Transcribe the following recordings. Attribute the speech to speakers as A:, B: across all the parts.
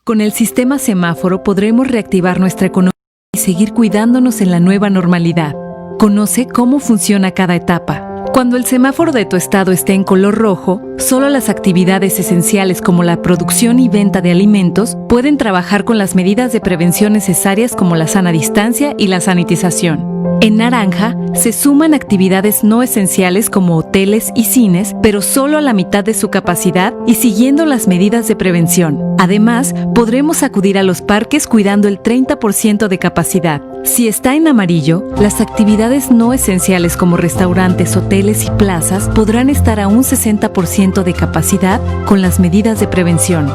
A: Con el sistema semáforo podremos reactivar nuestra economía y seguir cuidándonos en la nueva normalidad. Conoce cómo funciona cada etapa. Cuando el semáforo de tu estado esté en color rojo, solo las actividades esenciales como la producción y venta de alimentos pueden trabajar con las medidas de prevención necesarias como la sana distancia y la sanitización. En naranja, se suman actividades no esenciales como hoteles y cines, pero solo a la mitad de su capacidad y siguiendo las medidas de prevención. Además, podremos acudir a los parques cuidando el 30% de capacidad. Si está en amarillo, las actividades no esenciales como restaurantes, hoteles y plazas podrán estar a un 60% de capacidad con las medidas de prevención.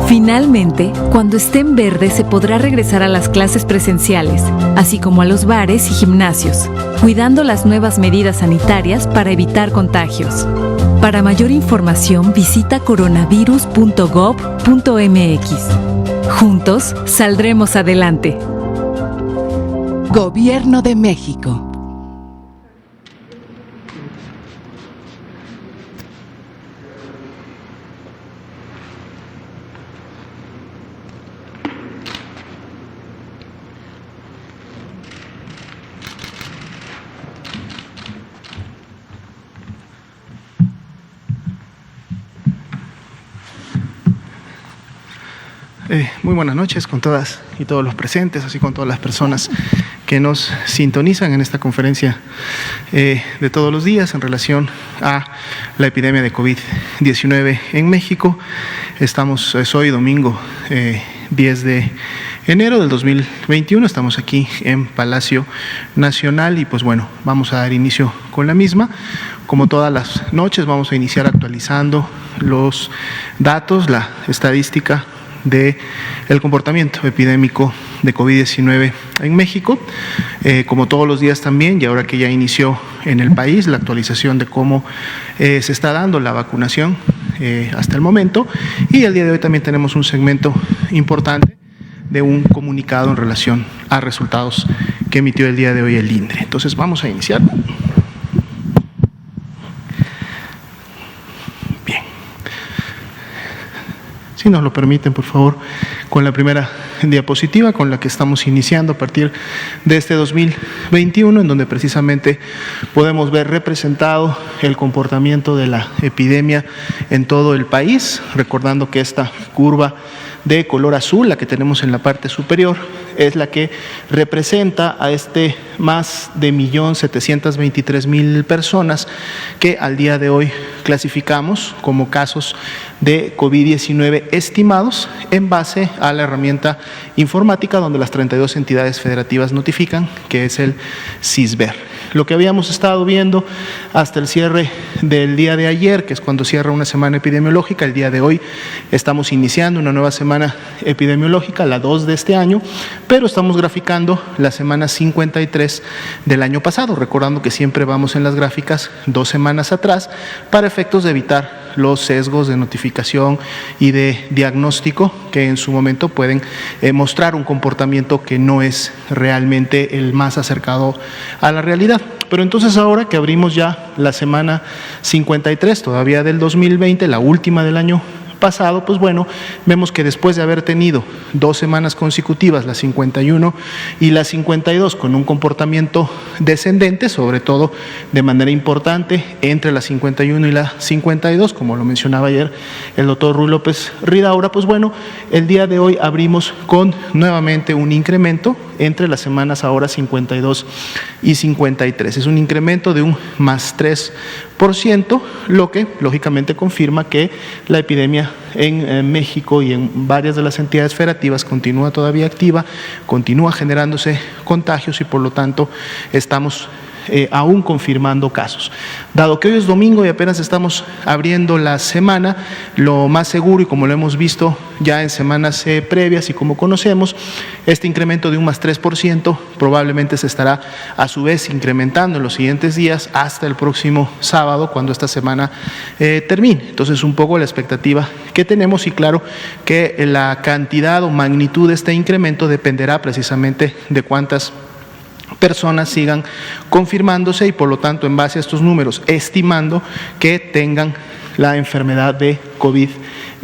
A: Finalmente, cuando esté en verde se podrá regresar a las clases presenciales, así como a los bares y gimnasios, cuidando las nuevas medidas sanitarias para evitar contagios. Para mayor información visita coronavirus.gov.mx. Juntos saldremos adelante.
B: Gobierno de México.
C: Muy buenas noches con todas y todos los presentes, así con todas las personas que nos sintonizan en esta conferencia de todos los días en relación a la epidemia de COVID-19 en México. Estamos, es hoy domingo 10 de enero del 2021, estamos aquí en Palacio Nacional y pues bueno, vamos a dar inicio con la misma. Como todas las noches vamos a iniciar actualizando los datos, la estadística de el comportamiento epidémico de COVID-19 en México, como todos los días también, y ahora que ya inició en el país la actualización de cómo se está dando la vacunación hasta el momento, y el día de hoy también tenemos un segmento importante de un comunicado en relación a resultados que emitió el día de hoy el INDRE. Entonces vamos a iniciar. Si nos lo permiten, por favor, con la primera diapositiva con la que estamos iniciando a partir de este 2021, en donde precisamente podemos ver representado el comportamiento de la epidemia en todo el país, recordando que esta curva de color azul, la que tenemos en la parte superior, es la que representa a este más de 1.723.000 personas que al día de hoy clasificamos como casos de COVID-19 estimados en base a la herramienta informática donde las 32 entidades federativas notifican, que es el CISBER. Lo que habíamos estado viendo hasta el cierre del día de ayer, que es cuando cierra una semana epidemiológica, el día de hoy estamos iniciando una nueva semana epidemiológica, la 2 de este año, pero estamos graficando la semana 53 del año pasado, recordando que siempre vamos en las gráficas 2 semanas atrás para efectos de evitar los sesgos de notificación y de diagnóstico que en su momento pueden mostrar un comportamiento que no es realmente el más acercado a la realidad. Pero entonces ahora que abrimos ya la semana 53, todavía del 2020, la última del año pasado, pues bueno, vemos que después de haber tenido 2 semanas consecutivas, la 51 y la 52, con un comportamiento descendente, sobre todo de manera importante entre la 51 y la 52, como lo mencionaba ayer el doctor Ruy López Ridaura, pues bueno, el día de hoy abrimos con nuevamente un incremento entre las semanas ahora 52 y 53. Es un incremento de un más 3%, lo que lógicamente confirma que la epidemia en México y en varias de las entidades federativas continúa todavía activa, continúa generándose contagios y por lo tanto estamos aún confirmando casos. Dado que hoy es domingo y apenas estamos abriendo la semana, lo más seguro, y como lo hemos visto ya en semanas previas y como conocemos, este incremento de un más 3% probablemente se estará a su vez incrementando en los siguientes días hasta el próximo sábado, cuando esta semana termine. Entonces, un poco la expectativa que tenemos, y claro que la cantidad o magnitud de este incremento dependerá precisamente de cuántas personas sigan confirmándose y por lo tanto en base a estos números estimando que tengan la enfermedad de COVID-19.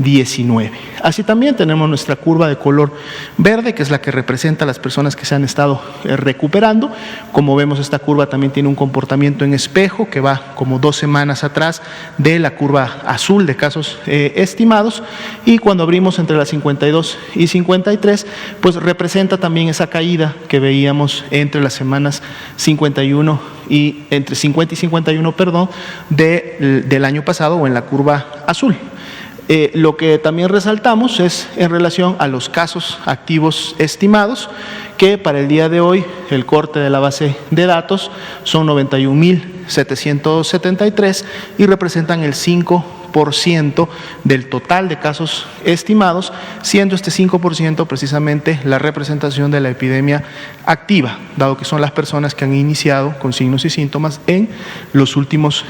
C: COVID-19. Así también tenemos nuestra curva de color verde, que es la que representa a las personas que se han estado recuperando. Como vemos, esta curva también tiene un comportamiento en espejo que va como 2 semanas atrás de la curva azul de casos estimados, y cuando abrimos entre las 52 y 53, pues representa también esa caída que veíamos entre las semanas 51 y entre 50 y 51, del año pasado, o en la curva azul. Lo que también resaltamos es en relación a los casos activos estimados, que para el día de hoy el corte de la base de datos son 91.773 y representan el 5% del total de casos estimados, siendo este 5% precisamente la representación de la epidemia activa, dado que son las personas que han iniciado con signos y síntomas en los últimos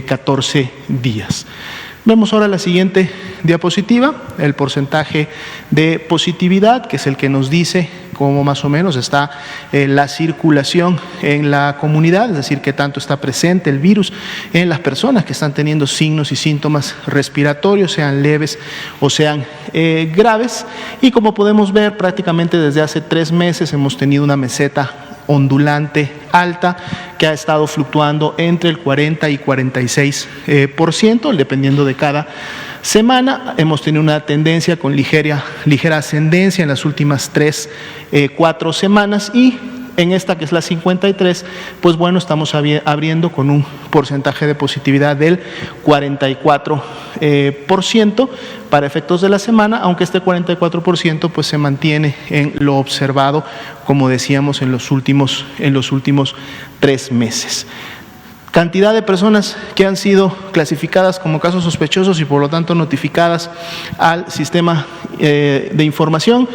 C: 14 días. Vemos ahora la siguiente diapositiva, el porcentaje de positividad, que es el que nos dice cómo más o menos está la circulación en la comunidad, es decir, qué tanto está presente el virus en las personas que están teniendo signos y síntomas respiratorios, sean leves o sean graves. Y como podemos ver, prácticamente desde hace 3 meses hemos tenido una meseta ondulante alta que ha estado fluctuando entre el 40 y 46%, dependiendo de cada semana. Hemos tenido una tendencia con ligera ascendencia en las últimas 3-4 semanas, y en esta, que es la 53, pues bueno, estamos abriendo con un porcentaje de positividad del 44% para efectos de la semana, aunque este 44% pues se mantiene en lo observado, como decíamos, en los últimos 3 meses. Cantidad de personas que han sido clasificadas como casos sospechosos y por lo tanto notificadas al sistema de información: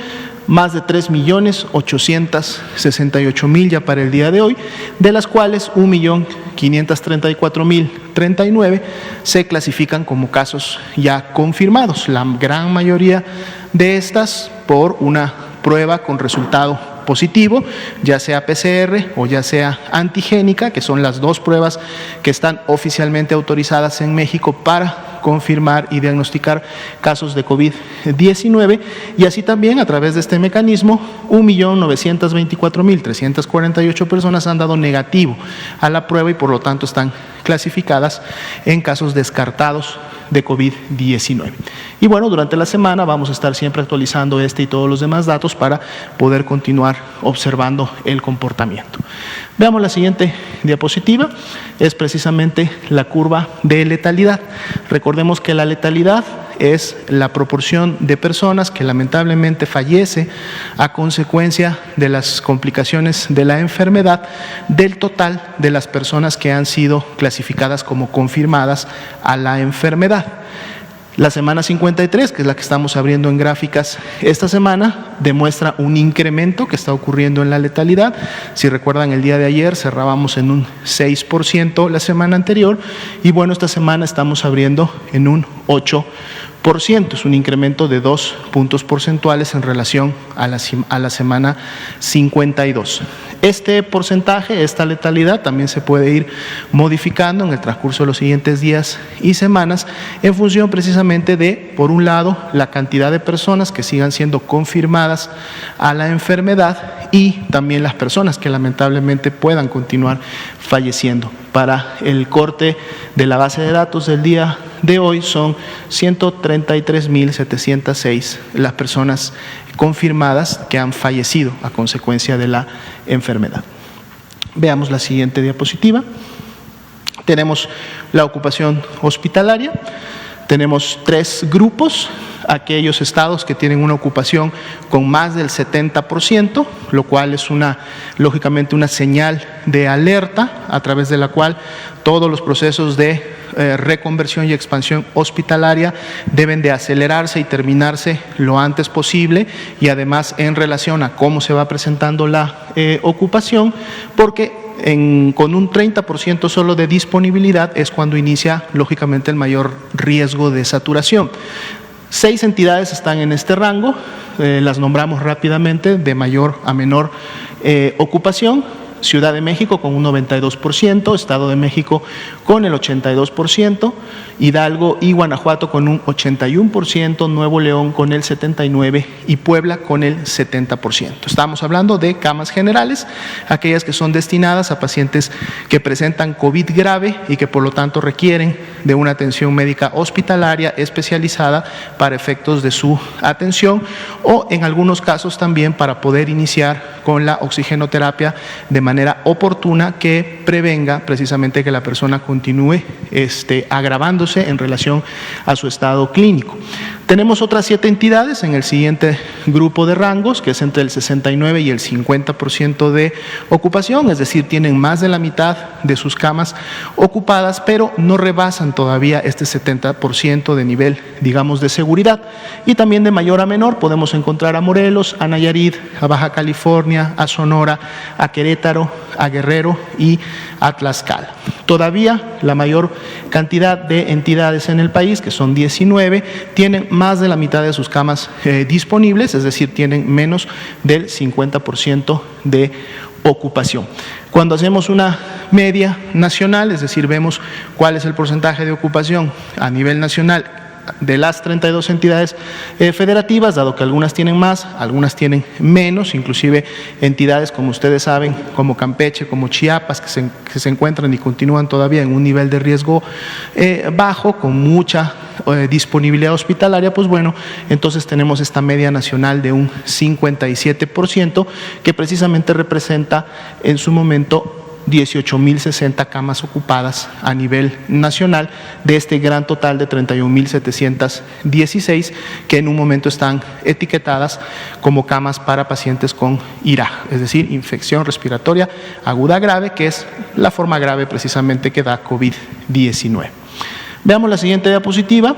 C: más de 3.868.000 ya para el día de hoy, de las cuales 1.534.039 se clasifican como casos ya confirmados. La gran mayoría de estas por una prueba con resultado positivo, ya sea PCR o ya sea antigénica, que son las 2 pruebas que están oficialmente autorizadas en México para confirmar y diagnosticar casos de COVID-19, y así también a través de este mecanismo 1.924.348 personas han dado negativo a la prueba y por lo tanto están clasificadas en casos descartados de COVID-19. Y bueno, durante la semana vamos a estar siempre actualizando este y todos los demás datos para poder continuar observando el comportamiento. Veamos la siguiente diapositiva, es precisamente la curva de letalidad. Recordemos que la letalidad es la proporción de personas que lamentablemente fallece a consecuencia de las complicaciones de la enfermedad del total de las personas que han sido clasificadas como confirmadas a la enfermedad. La semana 53, que es la que estamos abriendo en gráficas esta semana, demuestra un incremento que está ocurriendo en la letalidad. Si recuerdan, el día de ayer cerrábamos en un 6% la semana anterior, y bueno, esta semana estamos abriendo en un 8%. Es un incremento de 2 puntos porcentuales en relación a la semana 52. Este porcentaje, esta letalidad, también se puede ir modificando en el transcurso de los siguientes días y semanas en función precisamente de, por un lado, la cantidad de personas que sigan siendo confirmadas a la enfermedad y también las personas que lamentablemente puedan continuar falleciendo. Para el corte de la base de datos del día de hoy son 133.706 las personas confirmadas que han fallecido a consecuencia de la enfermedad. Veamos la siguiente diapositiva. Tenemos la ocupación hospitalaria. Tenemos 3 grupos: aquellos estados que tienen una ocupación con más del 70%, lo cual es lógicamente una señal de alerta a través de la cual todos los procesos de reconversión y expansión hospitalaria deben de acelerarse y terminarse lo antes posible, y además en relación a cómo se va presentando la ocupación, porque con un 30% solo de disponibilidad es cuando inicia lógicamente el mayor riesgo de saturación. 6 entidades están en este rango, las nombramos rápidamente, de mayor a menor ocupación. Ciudad de México con un 92%, Estado de México con el 82%, Hidalgo y Guanajuato con un 81%, Nuevo León con el 79% y Puebla con el 70%. Estamos hablando de camas generales, aquellas que son destinadas a pacientes que presentan COVID grave y que por lo tanto requieren de una atención médica hospitalaria especializada para efectos de su atención, o en algunos casos también para poder iniciar con la oxigenoterapia de manera oportuna que prevenga precisamente que la persona continúe agravándose en relación a su estado clínico. Tenemos otras 7 entidades en el siguiente grupo de rangos, que es entre el 69 y el 50% de ocupación, es decir, tienen más de la mitad de sus camas ocupadas, pero no rebasan todavía este 70% de nivel, digamos, de seguridad. Y también de mayor a menor podemos encontrar a Morelos, a Nayarit, a Baja California, a Sonora, a Querétaro, a Guerrero y a Tlaxcala. Todavía la mayor cantidad de entidades en el país, que son 19, tienen más de la mitad de sus camas disponibles, es decir, tienen menos del 50% de ocupación. Cuando hacemos una media nacional, es decir, vemos cuál es el porcentaje de ocupación a nivel nacional de las 32 entidades federativas, dado que algunas tienen más, algunas tienen menos, inclusive entidades, como ustedes saben, como Campeche, como Chiapas, que se encuentran y continúan todavía en un nivel de riesgo bajo, con mucha disponibilidad hospitalaria, pues bueno, entonces tenemos esta media nacional de un 57%, que precisamente representa en su momento 18.060 camas ocupadas a nivel nacional de este gran total de 31.716 que en un momento están etiquetadas como camas para pacientes con IRA, es decir, infección respiratoria aguda grave, que es la forma grave precisamente que da COVID-19. Veamos la siguiente diapositiva.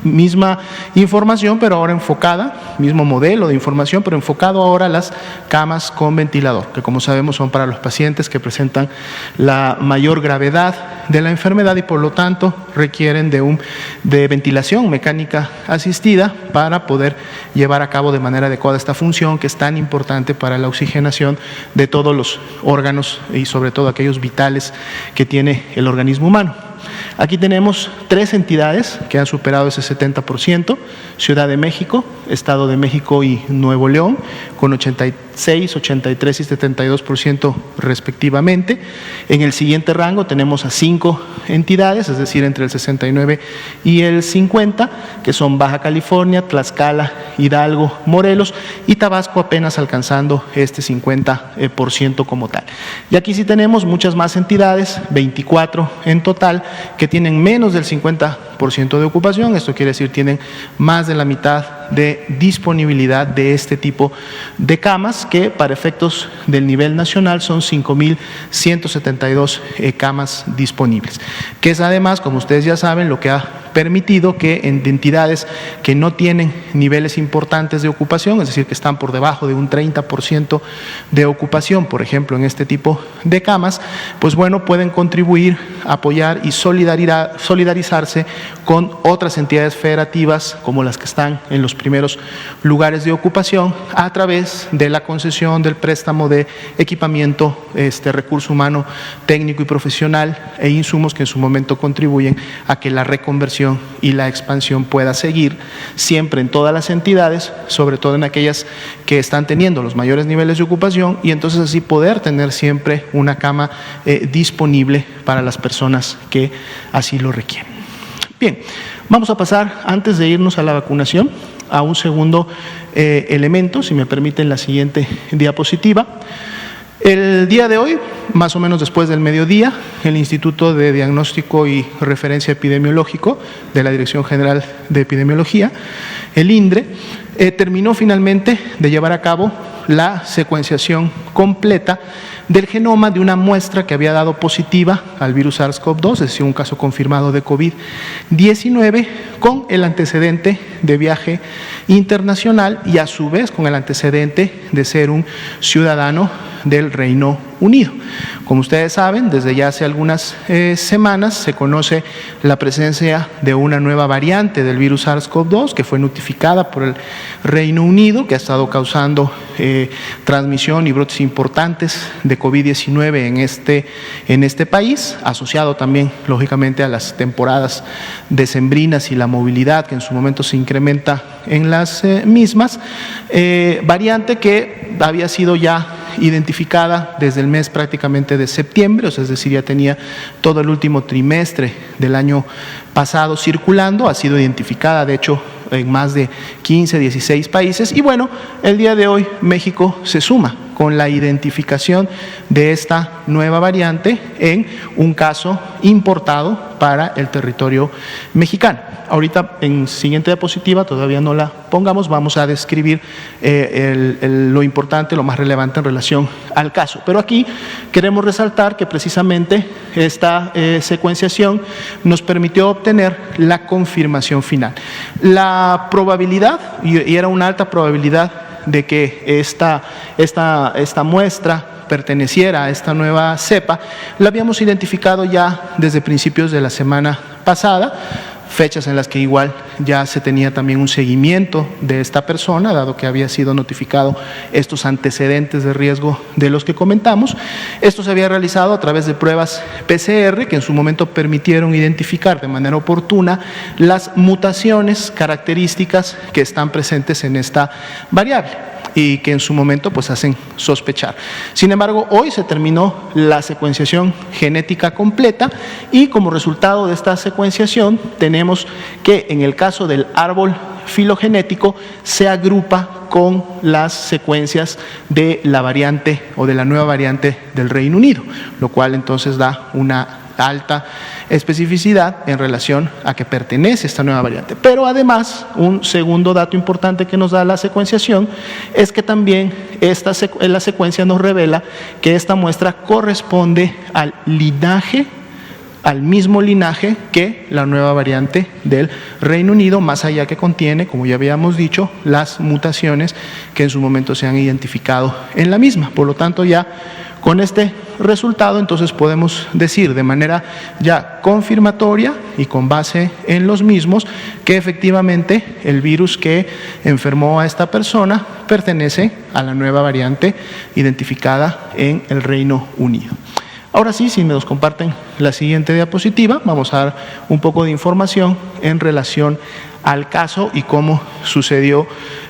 C: Misma información, pero ahora enfocada, mismo modelo de información, pero enfocado ahora a las camas con ventilador, que como sabemos son para los pacientes que presentan la mayor gravedad de la enfermedad y por lo tanto requieren de ventilación mecánica asistida para poder llevar a cabo de manera adecuada esta función que es tan importante para la oxigenación de todos los órganos y sobre todo aquellos vitales que tiene el organismo humano. Aquí tenemos 3 entidades que han superado ese 70%, Ciudad de México, Estado de México y Nuevo León, con 86, 83 y 72% respectivamente. En el siguiente rango tenemos a 5 entidades, es decir, entre el 69 y el 50, que son Baja California, Tlaxcala, Hidalgo, Morelos y Tabasco apenas alcanzando este 50% como tal. Y aquí sí tenemos muchas más entidades, 24 en total, que tienen menos del 50% de ocupación, esto quiere decir tienen más de la mitad de disponibilidad de este tipo de camas, que para efectos del nivel nacional son 5.172 camas disponibles, que es además, como ustedes ya saben, lo que ha permitido que en entidades que no tienen niveles importantes de ocupación, es decir, que están por debajo de un 30% de ocupación, por ejemplo, en este tipo de camas, pues bueno, pueden contribuir, apoyar y solidarizarse con otras entidades federativas como las que están en los primeros lugares de ocupación a través de la concesión del préstamo de equipamiento, recurso humano, técnico y profesional e insumos que en su momento contribuyen a que la reconversión y la expansión pueda seguir siempre en todas las entidades, sobre todo en aquellas que están teniendo los mayores niveles de ocupación, y entonces así poder tener siempre una cama disponible para las personas que así lo requieren. Bien, vamos a pasar, antes de irnos a la vacunación, a un segundo elemento, si me permiten la siguiente diapositiva. El día de hoy, más o menos después del mediodía, el Instituto de Diagnóstico y Referencia Epidemiológico de la Dirección General de Epidemiología, el INDRE, terminó finalmente de llevar a cabo la secuenciación completa del genoma de una muestra que había dado positiva al virus SARS-CoV-2, es decir, un caso confirmado de COVID-19, con el antecedente de viaje internacional y a su vez con el antecedente de ser un ciudadano del Reino Unido. Como ustedes saben, desde ya hace algunas semanas se conoce la presencia de una nueva variante del virus SARS-CoV-2 que fue notificada por el Reino Unido, que ha estado causando transmisión y brotes importantes de COVID-19 en este país, asociado también, lógicamente, a las temporadas decembrinas y la movilidad que en su momento se incrementa en las mismas, variante que había sido ya identificada desde el mes prácticamente de septiembre, es decir, ya tenía todo el último trimestre del año pasado circulando, ha sido identificada de hecho en más de 15, 16 países y bueno, el día de hoy México se suma con la identificación de esta nueva variante en un caso importado para el territorio mexicano. Ahorita en siguiente diapositiva, todavía no la pongamos, vamos a describir lo importante, lo más relevante en relación al caso. Pero aquí queremos resaltar que precisamente esta secuenciación nos permitió obtener la confirmación final. La probabilidad, y era una alta probabilidad de que esta muestra perteneciera a esta nueva cepa, la habíamos identificado ya desde principios de la semana pasada, fechas en las que igual ya se tenía también un seguimiento de esta persona, dado que había sido notificado estos antecedentes de riesgo de los que comentamos. Esto se había realizado a través de pruebas PCR que en su momento permitieron identificar de manera oportuna las mutaciones características que están presentes en esta variable y que en su momento pues hacen sospechar. Sin embargo, hoy se terminó la secuenciación genética completa y como resultado de esta secuenciación tenemos que en el caso del árbol filogenético se agrupa con las secuencias de la variante o de la nueva variante del Reino Unido, lo cual entonces da una alta especificidad en relación a que pertenece esta nueva variante. Pero además, un segundo dato importante que nos da la secuenciación es que también la secuencia nos revela que esta muestra corresponde al mismo linaje que la nueva variante del Reino Unido, más allá que contiene, como ya habíamos dicho, las mutaciones que en su momento se han identificado en la misma. Por lo tanto, ya con este resultado, entonces podemos decir de manera ya confirmatoria y con base en los mismos que efectivamente el virus que enfermó a esta persona pertenece a la nueva variante identificada en el Reino Unido. Ahora sí, si me nos comparten la siguiente diapositiva, vamos a dar un poco de información en relación al caso y cómo sucedió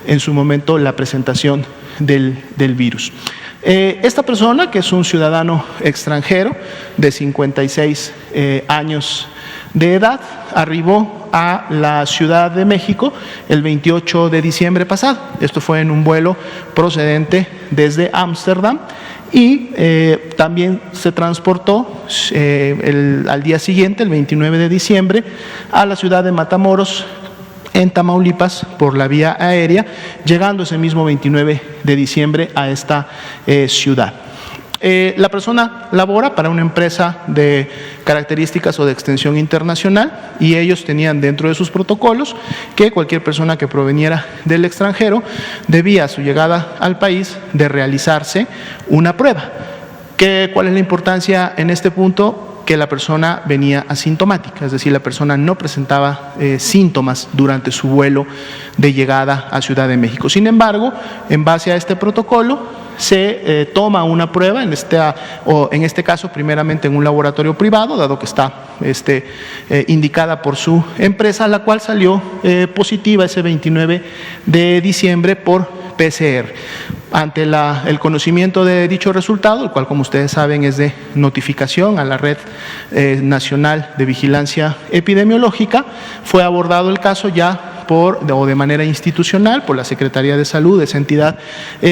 C: en su momento la presentación del virus. Esta persona, que es un ciudadano extranjero de 56 años de edad, arribó a la Ciudad de México el 28 de diciembre pasado. Esto fue en un vuelo procedente desde Ámsterdam y también se transportó al día siguiente, el 29 de diciembre, a la ciudad de Matamoros, en Tamaulipas, por la vía aérea, llegando ese mismo 29 de diciembre a esta ciudad. La persona labora para una empresa de características o de extensión internacional y ellos tenían dentro de sus protocolos que cualquier persona que proveniera del extranjero debía a su llegada al país de realizarse una prueba. ¿Cuál es la importancia en este punto? Que la persona venía asintomática, es decir, la persona no presentaba síntomas durante su vuelo de llegada a Ciudad de México. Sin embargo, en base a este protocolo, se toma una prueba, en este caso primeramente en un laboratorio privado, dado que está indicada por su empresa, la cual salió positiva ese 29 de diciembre por PCR. Ante el conocimiento de dicho resultado, el cual como ustedes saben es de notificación a la Red Nacional de Vigilancia Epidemiológica, fue abordado el caso ya de manera institucional por la Secretaría de Salud de esa entidad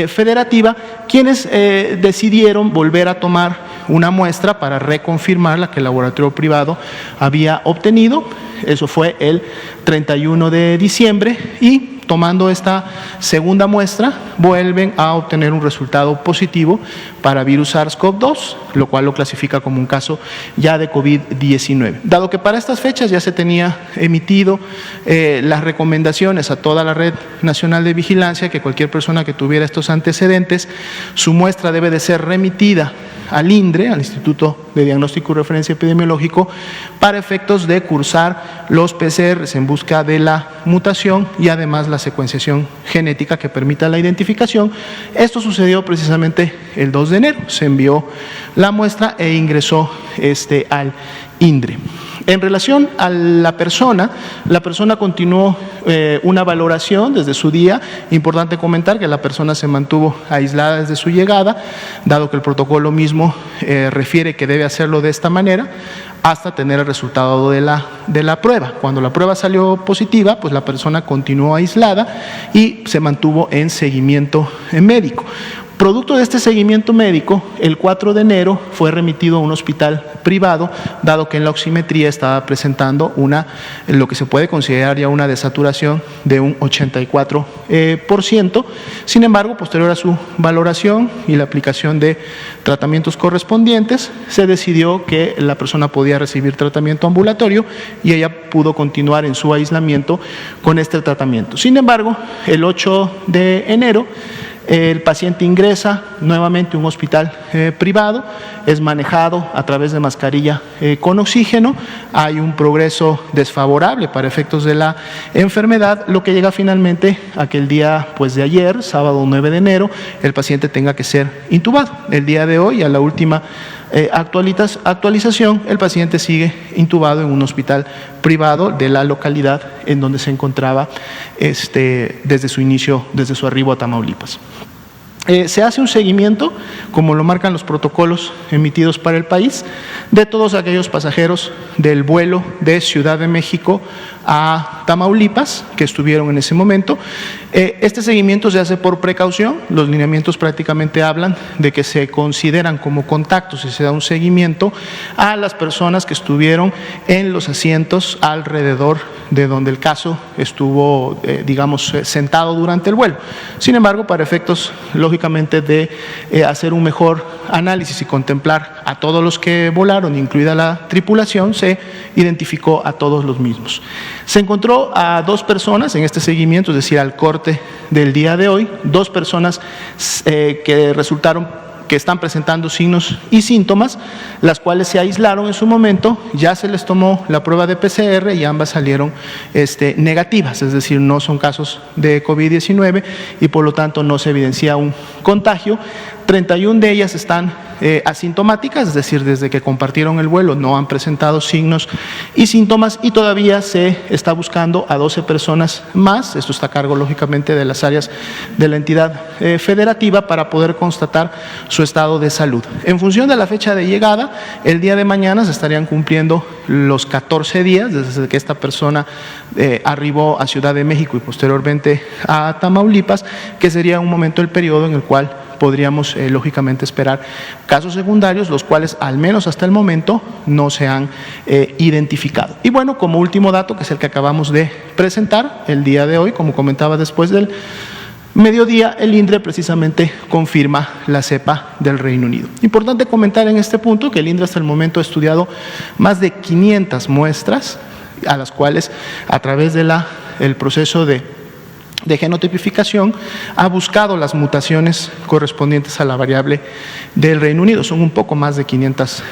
C: federativa, quienes decidieron volver a tomar una muestra para reconfirmar la que el laboratorio privado había obtenido. Eso fue el 31 de diciembre y tomando esta segunda muestra, vuelven a obtener un resultado positivo para virus SARS-CoV-2, lo cual lo clasifica como un caso ya de COVID-19. Dado que para estas fechas ya se tenía emitido las recomendaciones a toda la Red Nacional de Vigilancia, que cualquier persona que tuviera estos antecedentes, su muestra debe de ser remitida al INDRE, al Instituto de Diagnóstico y Referencia Epidemiológico, para efectos de cursar los PCRs en busca de la mutación y además la secuenciación genética que permita la identificación. Esto sucedió precisamente el 2 de enero, se envió la muestra e ingresó al INDRE. En relación a la persona continuó una valoración desde su día. Importante comentar que la persona se mantuvo aislada desde su llegada, dado que el protocolo mismo refiere que debe hacerlo de esta manera, hasta tener el resultado de la prueba. Cuando la prueba salió positiva, pues la persona continuó aislada y se mantuvo en seguimiento médico. Producto de este seguimiento médico, el 4 de enero fue remitido a un hospital privado, dado que en la oximetría estaba presentando lo que se puede considerar ya una desaturación de un 84%. Sin embargo, posterior a su valoración y la aplicación de tratamientos correspondientes, se decidió que la persona podía recibir tratamiento ambulatorio y ella pudo continuar en su aislamiento con este tratamiento. Sin embargo, el 8 de enero, el paciente ingresa nuevamente a un hospital privado, es manejado a través de mascarilla con oxígeno, hay un progreso desfavorable para efectos de la enfermedad, lo que llega finalmente a que el día de ayer, sábado 9 de enero, el paciente tenga que ser intubado. El día de hoy, a la última actualización, el paciente sigue intubado en un hospital privado de la localidad en donde se encontraba desde su inicio, desde su arribo a Tamaulipas. Se hace un seguimiento, como lo marcan los protocolos emitidos para el país, de todos aquellos pasajeros del vuelo de Ciudad de México a Tamaulipas que estuvieron en ese momento. Este seguimiento se hace por precaución. Los lineamientos prácticamente hablan de que se consideran como contactos y se da un seguimiento a las personas que estuvieron en los asientos alrededor de donde el caso estuvo, sentado durante el vuelo. Sin embargo, para efectos, lógicamente, de hacer un mejor análisis y contemplar a todos los que volaron, incluida la tripulación, se identificó a todos los mismos. Se encontró a 2 personas en este seguimiento, es decir, al corte del día de hoy, 2 personas que están presentando signos y síntomas, las cuales se aislaron en su momento, ya se les tomó la prueba de PCR y ambas salieron negativas, es decir, no son casos de COVID-19 y por lo tanto no se evidencia un contagio. 31 de ellas están asintomáticas, es decir, desde que compartieron el vuelo no han presentado signos y síntomas, y todavía se está buscando a 12 personas más. Esto está a cargo, lógicamente, de las áreas de la entidad federativa para poder constatar su estado de salud. En función de la fecha de llegada, el día de mañana se estarían cumpliendo los 14 días desde que esta persona arribó a Ciudad de México y posteriormente a Tamaulipas, que sería un momento, el periodo en el cual podríamos lógicamente esperar casos secundarios, los cuales al menos hasta el momento no se han identificado. Y bueno, como último dato, que es el que acabamos de presentar el día de hoy, como comentaba, después del mediodía, el INDRE precisamente confirma la cepa del Reino Unido. Importante comentar en este punto que el INDRE hasta el momento ha estudiado más de 500 muestras, a las cuales, a través de el proceso de genotipificación, ha buscado las mutaciones correspondientes a la variable del Reino Unido. Son un poco más de 500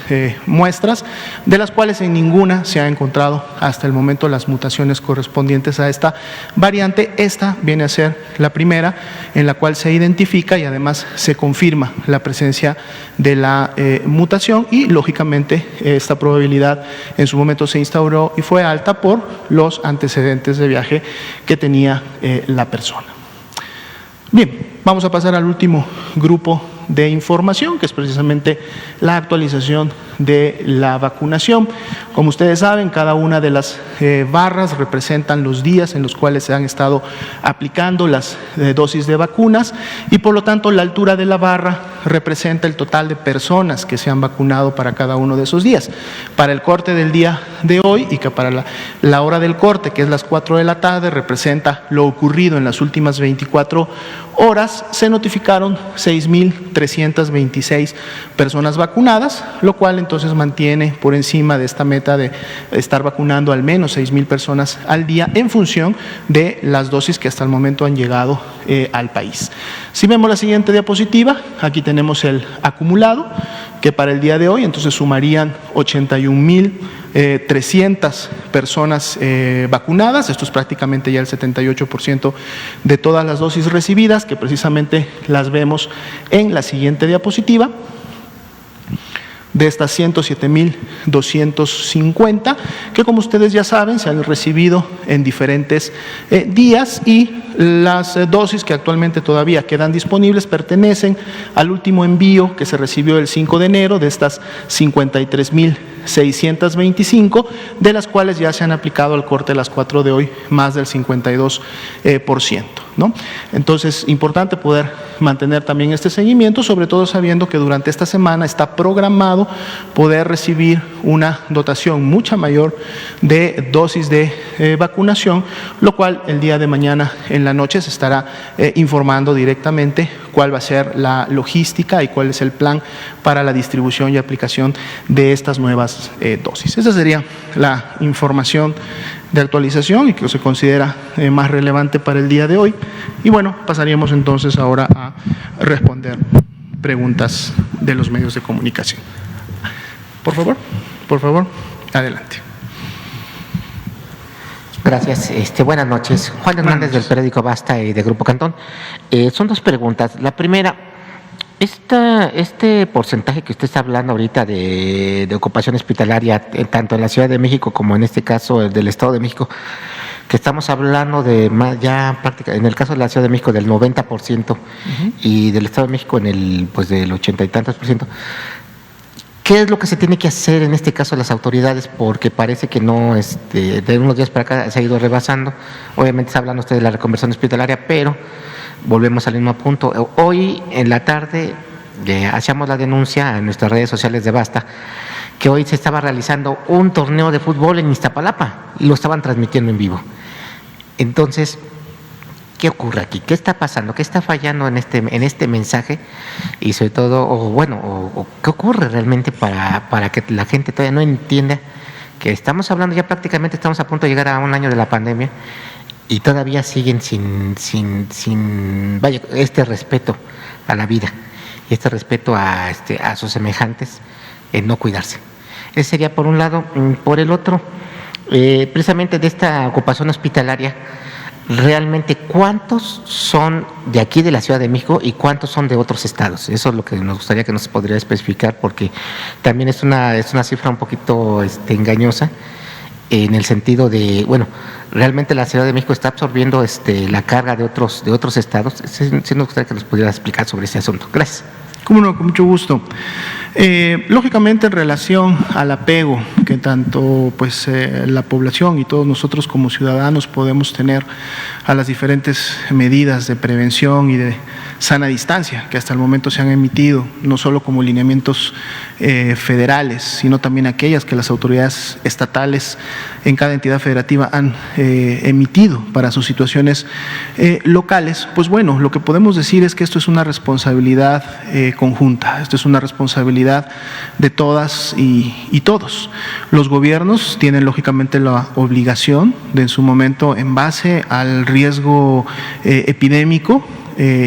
C: muestras, de las cuales en ninguna se ha encontrado hasta el momento las mutaciones correspondientes a esta variante. Esta viene a ser la primera en la cual se identifica y además se confirma la presencia de la mutación, y lógicamente esta probabilidad en su momento se instauró y fue alta por los antecedentes de viaje que tenía la persona. Bien, vamos a pasar al último grupo de información, que es precisamente la actualización de la vacunación. Como ustedes saben, cada una de las barras representan los días en los cuales se han estado aplicando las dosis de vacunas, y por lo tanto la altura de la barra representa el total de personas que se han vacunado para cada uno de esos días. Para el corte del día de hoy y que para la hora del corte, que es las 4 de la tarde, representa lo ocurrido en las últimas 24 horas, se notificaron 6.326 personas vacunadas, lo cual entonces mantiene por encima de esta meta de estar vacunando al menos 6.000 personas al día en función de las dosis que hasta el momento han llegado al país. Si vemos la siguiente diapositiva, aquí tenemos el acumulado, que para el día de hoy entonces sumarían 81.300 personas vacunadas. Esto es prácticamente ya el 78% de todas las dosis recibidas, que precisamente las vemos en la siguiente diapositiva. De estas 107.250, que como ustedes ya saben, se han recibido en diferentes días, y las dosis que actualmente todavía quedan disponibles pertenecen al último envío que se recibió el 5 de enero, de estas 53.625, de las cuales ya se han aplicado al corte de las 4 de hoy más del 52%, ¿no? Entonces, importante poder mantener también este seguimiento, sobre todo sabiendo que durante esta semana está programado poder recibir una dotación mucha mayor de dosis de vacunación, lo cual el día de mañana en la noche se estará informando directamente cuál va a ser la logística y cuál es el plan para la distribución y aplicación de estas nuevas dosis. Esa sería la información de actualización y que se considera más relevante para el día de hoy. Y bueno, pasaríamos entonces ahora a responder preguntas de los medios de comunicación. Por favor, adelante.
B: Gracias. Buenas noches. Juan Hernández del periódico Basta y de Grupo Cantón. Son dos preguntas. La primera, este porcentaje que usted está hablando ahorita de ocupación hospitalaria, tanto en la Ciudad de México como en este caso el del Estado de México, que estamos hablando de más, ya prácticamente, en el caso de la Ciudad de México del 90% y del Estado de México en el del 80 y tantos %. ¿Qué es lo que se tiene que hacer en este caso las autoridades? Porque parece que no, de unos días para acá se ha ido rebasando. Obviamente está hablando usted de la reconversión hospitalaria, pero volvemos al mismo punto. Hoy en la tarde hacíamos la denuncia en nuestras redes sociales de Basta, que hoy se estaba realizando un torneo de fútbol en Iztapalapa y lo estaban transmitiendo en vivo. Entonces, ¿qué ocurre aquí? ¿Qué está pasando? ¿Qué está fallando en este mensaje? Y sobre todo, ¿qué ocurre realmente para que la gente todavía no entienda que estamos hablando, ya prácticamente estamos a punto de llegar a un año de la pandemia y todavía siguen sin este respeto a la vida y este respeto a sus semejantes, en no cuidarse? Ese sería por un lado. Por el otro, precisamente de esta ocupación hospitalaria, realmente cuántos son de aquí de la Ciudad de México y cuántos son de otros estados. Eso es lo que nos gustaría que nos podría especificar, porque también es una cifra un poquito engañosa, en el sentido de, realmente la Ciudad de México está absorbiendo la carga de otros estados. Sí nos gustaría que nos pudiera explicar sobre ese asunto. Gracias.
C: Cómo no, con mucho gusto. Lógicamente, en relación al apego que tanto la población y todos nosotros como ciudadanos podemos tener a las diferentes medidas de prevención y de sana distancia que hasta el momento se han emitido, no solo como lineamientos federales, sino también aquellas que las autoridades estatales en cada entidad federativa han emitido para sus situaciones locales, lo que podemos decir es que esto es una responsabilidad conjunta, esto es una responsabilidad de todas y todos. Los gobiernos tienen lógicamente la obligación de, en su momento, en base al riesgo epidémico,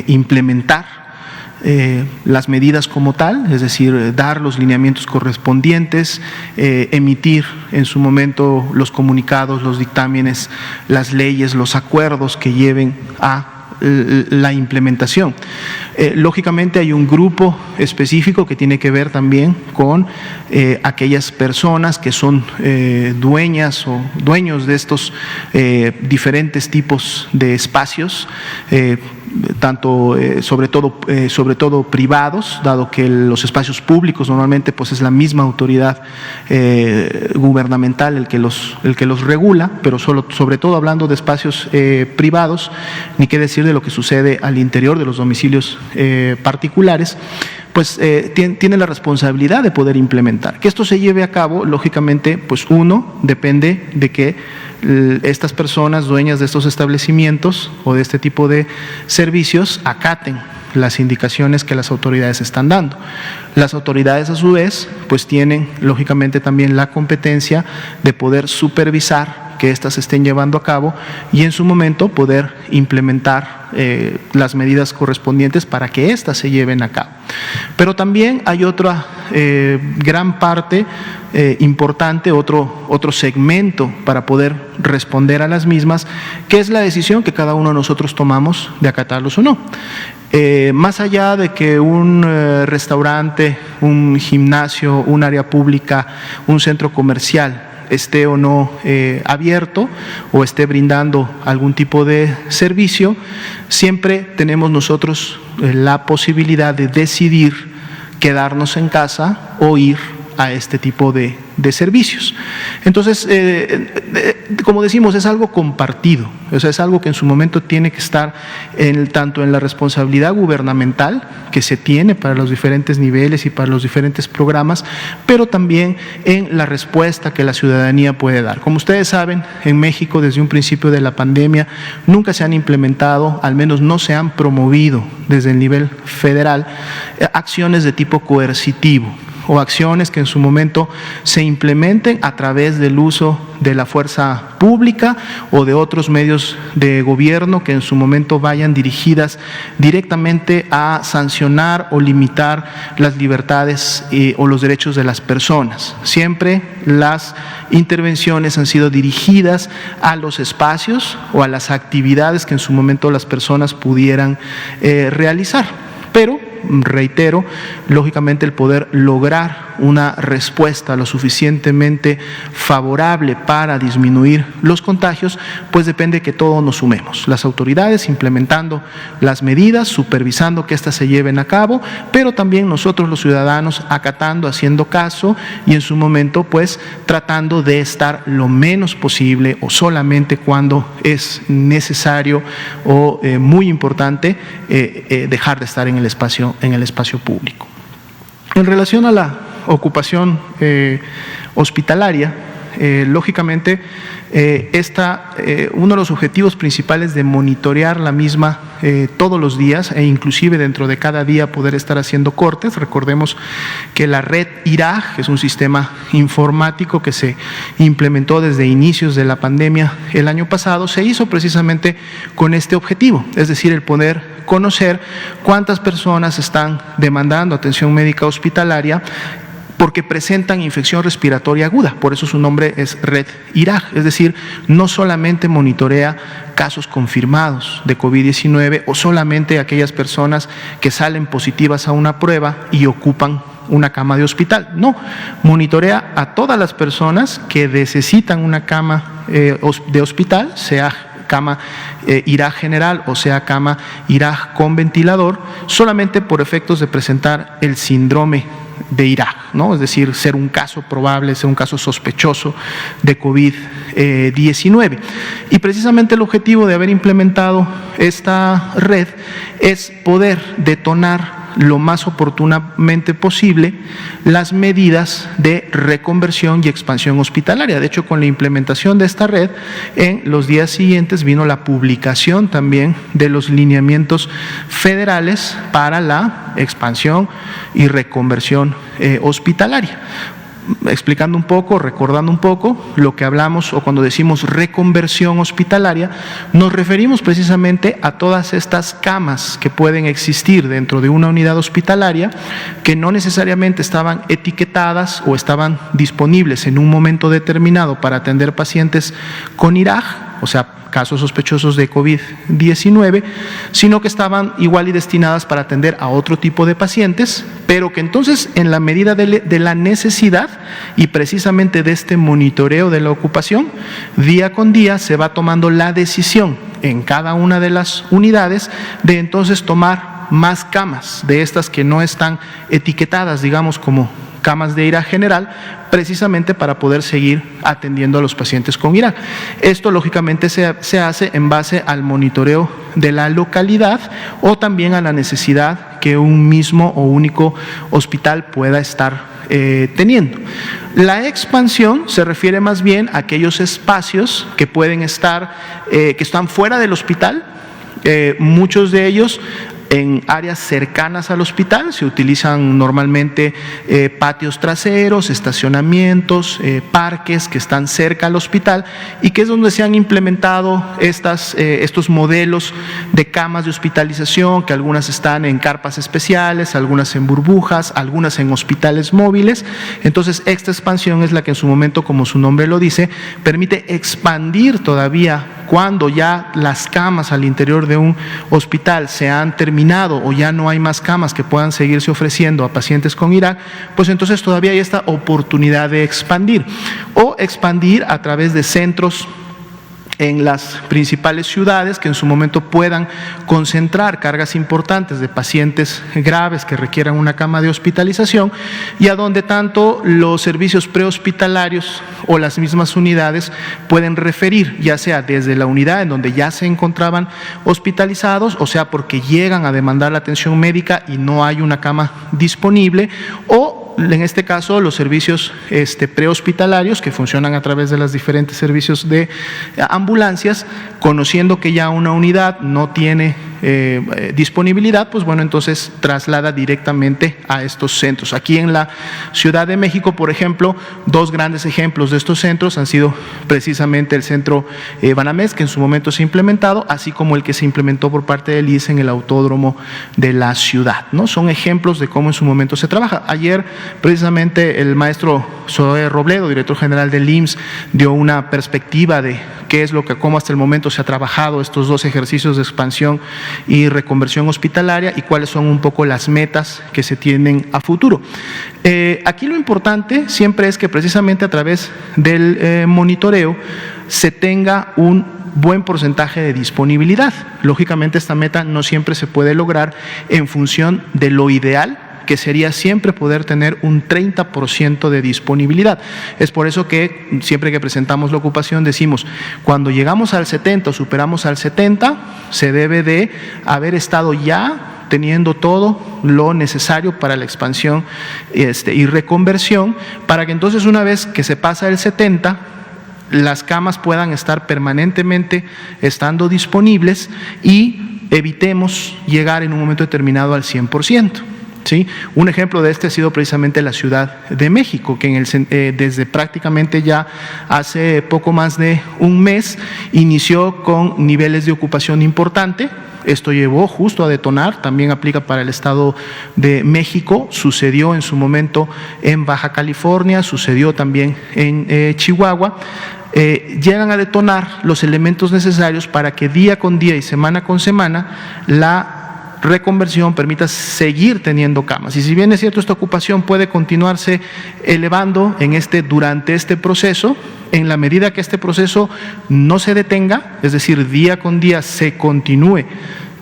C: implementar las medidas como tal, es decir, dar los lineamientos correspondientes, emitir en su momento los comunicados, los dictámenes, las leyes, los acuerdos que lleven a la implementación. Lógicamente hay un grupo específico que tiene que ver también con aquellas personas que son dueñas o dueños de estos diferentes tipos de espacios, sobre todo privados, dado que los espacios públicos normalmente pues es la misma autoridad gubernamental el que los regula, pero sobre todo hablando de espacios privados, ni qué decir de lo que sucede al interior de los domicilios particulares, pues tiene la responsabilidad de poder implementar. Que esto se lleve a cabo, lógicamente, pues uno, depende de que estas personas dueñas de estos establecimientos o de este tipo de servicios acaten las indicaciones que las autoridades están dando. Las autoridades, a su vez, pues tienen, lógicamente, también la competencia de poder supervisar que éstas se estén llevando a cabo y en su momento poder implementar las medidas correspondientes para que éstas se lleven a cabo. Pero también hay otra gran parte importante, otro segmento para poder responder a las mismas, que es la decisión que cada uno de nosotros tomamos de acatarlos o no. Más allá de que un restaurante, un gimnasio, un área pública, un centro comercial esté o no abierto o esté brindando algún tipo de servicio, siempre tenemos nosotros la posibilidad de decidir quedarnos en casa o ir a este tipo de servicios. Entonces, como decimos, es algo compartido, o sea, es algo que en su momento tiene que estar tanto en la responsabilidad gubernamental que se tiene para los diferentes niveles y para los diferentes programas, pero también en la respuesta que la ciudadanía puede dar. Como ustedes saben, en México desde un principio de la pandemia nunca se han implementado, al menos no se han promovido desde el nivel federal, acciones de tipo coercitivo o acciones que en su momento se implementen a través del uso de la fuerza pública o de otros medios de gobierno que en su momento vayan dirigidas directamente a sancionar o limitar las libertades o los derechos de las personas. Siempre las intervenciones han sido dirigidas a los espacios o a las actividades que en su momento las personas pudieran realizar. Pero, reitero, lógicamente el poder lograr una respuesta lo suficientemente favorable para disminuir los contagios, pues depende de que todos nos sumemos. Las autoridades implementando las medidas, supervisando que éstas se lleven a cabo, pero también nosotros los ciudadanos acatando, haciendo caso y en su momento pues tratando de estar lo menos posible o solamente cuando es necesario o muy importante dejar de estar en el espacio público. En relación a la ocupación hospitalaria, lógicamente uno de los objetivos principales de monitorear la misma todos los días e inclusive dentro de cada día poder estar haciendo cortes. Recordemos que la red IRAG, que es un sistema informático que se implementó desde inicios de la pandemia el año pasado, se hizo precisamente con este objetivo, es decir, el poder conocer cuántas personas están demandando atención médica hospitalaria porque presentan infección respiratoria aguda, por eso su nombre es Red IRAG, es decir, no solamente monitorea casos confirmados de COVID-19 o solamente aquellas personas que salen positivas a una prueba y ocupan una cama de hospital, no, monitorea a todas las personas que necesitan una cama de hospital, sea cama IRAG general o sea cama IRAG con ventilador, solamente por efectos de presentar el síndrome de IRAG, ¿no? Es decir, ser un caso probable, ser un caso sospechoso de COVID-19. Y precisamente el objetivo de haber implementado esta red es poder detonar lo más oportunamente posible las medidas de reconversión y expansión hospitalaria. De hecho, con la implementación de esta red, en los días siguientes vino la publicación también de los lineamientos federales para la expansión y reconversión hospitalaria. Explicando un poco, recordando un poco lo que hablamos o cuando decimos reconversión hospitalaria, nos referimos precisamente a todas estas camas que pueden existir dentro de una unidad hospitalaria que no necesariamente estaban etiquetadas o estaban disponibles en un momento determinado para atender pacientes con IRAG, o sea, casos sospechosos de COVID-19, sino que estaban igual y destinadas para atender a otro tipo de pacientes, pero que entonces en la medida de la necesidad y precisamente de este monitoreo de la ocupación, día con día se va tomando la decisión en cada una de las unidades de entonces tomar más camas, de estas que no están etiquetadas, digamos, como camas de IRA general, precisamente para poder seguir atendiendo a los pacientes con IRA. Esto lógicamente se hace en base al monitoreo de la localidad o también a la necesidad que un mismo o único hospital pueda estar teniendo. La expansión se refiere más bien a aquellos espacios que pueden estar, que están fuera del hospital, muchos de ellos en áreas cercanas al hospital. Se utilizan normalmente patios traseros, estacionamientos, parques que están cerca al hospital y que es donde se han implementado estos modelos de camas de hospitalización, que algunas están en carpas especiales, algunas en burbujas, algunas en hospitales móviles. Entonces, esta expansión es la que en su momento, como su nombre lo dice, permite expandir todavía cuando ya las camas al interior de un hospital se han terminado o ya no hay más camas que puedan seguirse ofreciendo a pacientes con IRA, pues entonces todavía hay esta oportunidad de expandir o expandir a través de centros en las principales ciudades que en su momento puedan concentrar cargas importantes de pacientes graves que requieran una cama de hospitalización y a donde tanto los servicios prehospitalarios o las mismas unidades pueden referir, ya sea desde la unidad en donde ya se encontraban hospitalizados, o sea porque llegan a demandar la atención médica y no hay una cama disponible, o en este caso los servicios prehospitalarios que funcionan a través de los diferentes servicios de ambulancias, conociendo que ya una unidad no tiene disponibilidad, pues bueno, entonces traslada directamente a estos centros. Aquí en la Ciudad de México, por ejemplo, dos grandes ejemplos de estos centros han sido precisamente el centro Banamex, que en su momento se ha implementado, así como el que se implementó por parte del ISSSTE en el autódromo de la ciudad, ¿no? Son ejemplos de cómo en su momento se trabaja. Ayer, precisamente, el maestro Zoé Robledo, director general del IMSS, dio una perspectiva de qué es cómo hasta el momento se ha trabajado estos dos ejercicios de expansión y reconversión hospitalaria y cuáles son un poco las metas que se tienen a futuro. Aquí lo importante siempre es que precisamente a través del monitoreo se tenga un buen porcentaje de disponibilidad. Lógicamente esta meta no siempre se puede lograr en función de lo ideal, que sería siempre poder tener un 30% de disponibilidad. Es por eso que siempre que presentamos la ocupación decimos, cuando llegamos al 70 o superamos al 70, se debe de haber estado ya teniendo todo lo necesario para la expansión y reconversión, para que entonces una vez que se pasa el 70, las camas puedan estar permanentemente estando disponibles y evitemos llegar en un momento determinado al 100%. ¿Sí? Un ejemplo de este ha sido precisamente la Ciudad de México, que desde prácticamente ya hace poco más de un mes inició con niveles de ocupación importante. Esto llevó justo a detonar, también aplica para el Estado de México, sucedió en su momento en Baja California, sucedió también en Chihuahua. Llegan a detonar los elementos necesarios para que día con día y semana con semana la reconversión permita seguir teniendo camas. Y si bien es cierto, esta ocupación puede continuarse elevando durante este proceso, en la medida que este proceso no se detenga, es decir, día con día se continúe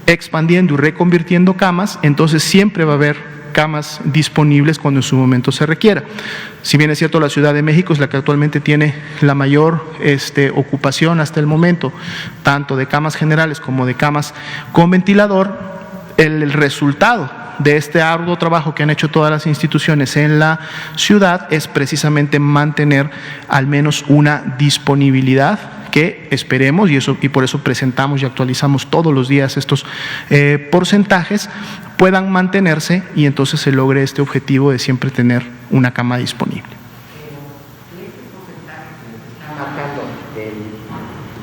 C: expandiendo y reconvirtiendo camas, entonces siempre va a haber camas disponibles cuando en su momento se requiera. Si bien es cierto, la Ciudad de México es la que actualmente tiene la mayor ocupación hasta el momento, tanto de camas generales como de camas con ventilador, el resultado de este arduo trabajo que han hecho todas las instituciones en la ciudad es precisamente mantener al menos una disponibilidad que esperemos, y por eso presentamos y actualizamos todos los días estos porcentajes, puedan mantenerse y entonces se logre este objetivo de siempre tener una cama disponible.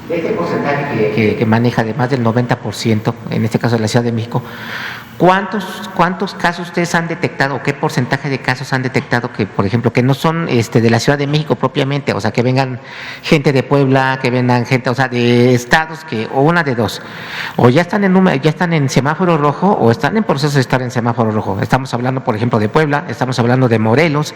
B: De este porcentaje que maneja de más del 90%, en este caso de la Ciudad de México, ¿Cuántos casos ustedes han detectado o qué porcentaje de casos han detectado que, por ejemplo, que no son de la Ciudad de México propiamente, o sea, que vengan gente de Puebla, que vengan gente, o sea, de estados o una de dos, o ya están en semáforo rojo o están en proceso de estar en semáforo rojo? Estamos hablando, por ejemplo, de Puebla, estamos hablando de Morelos,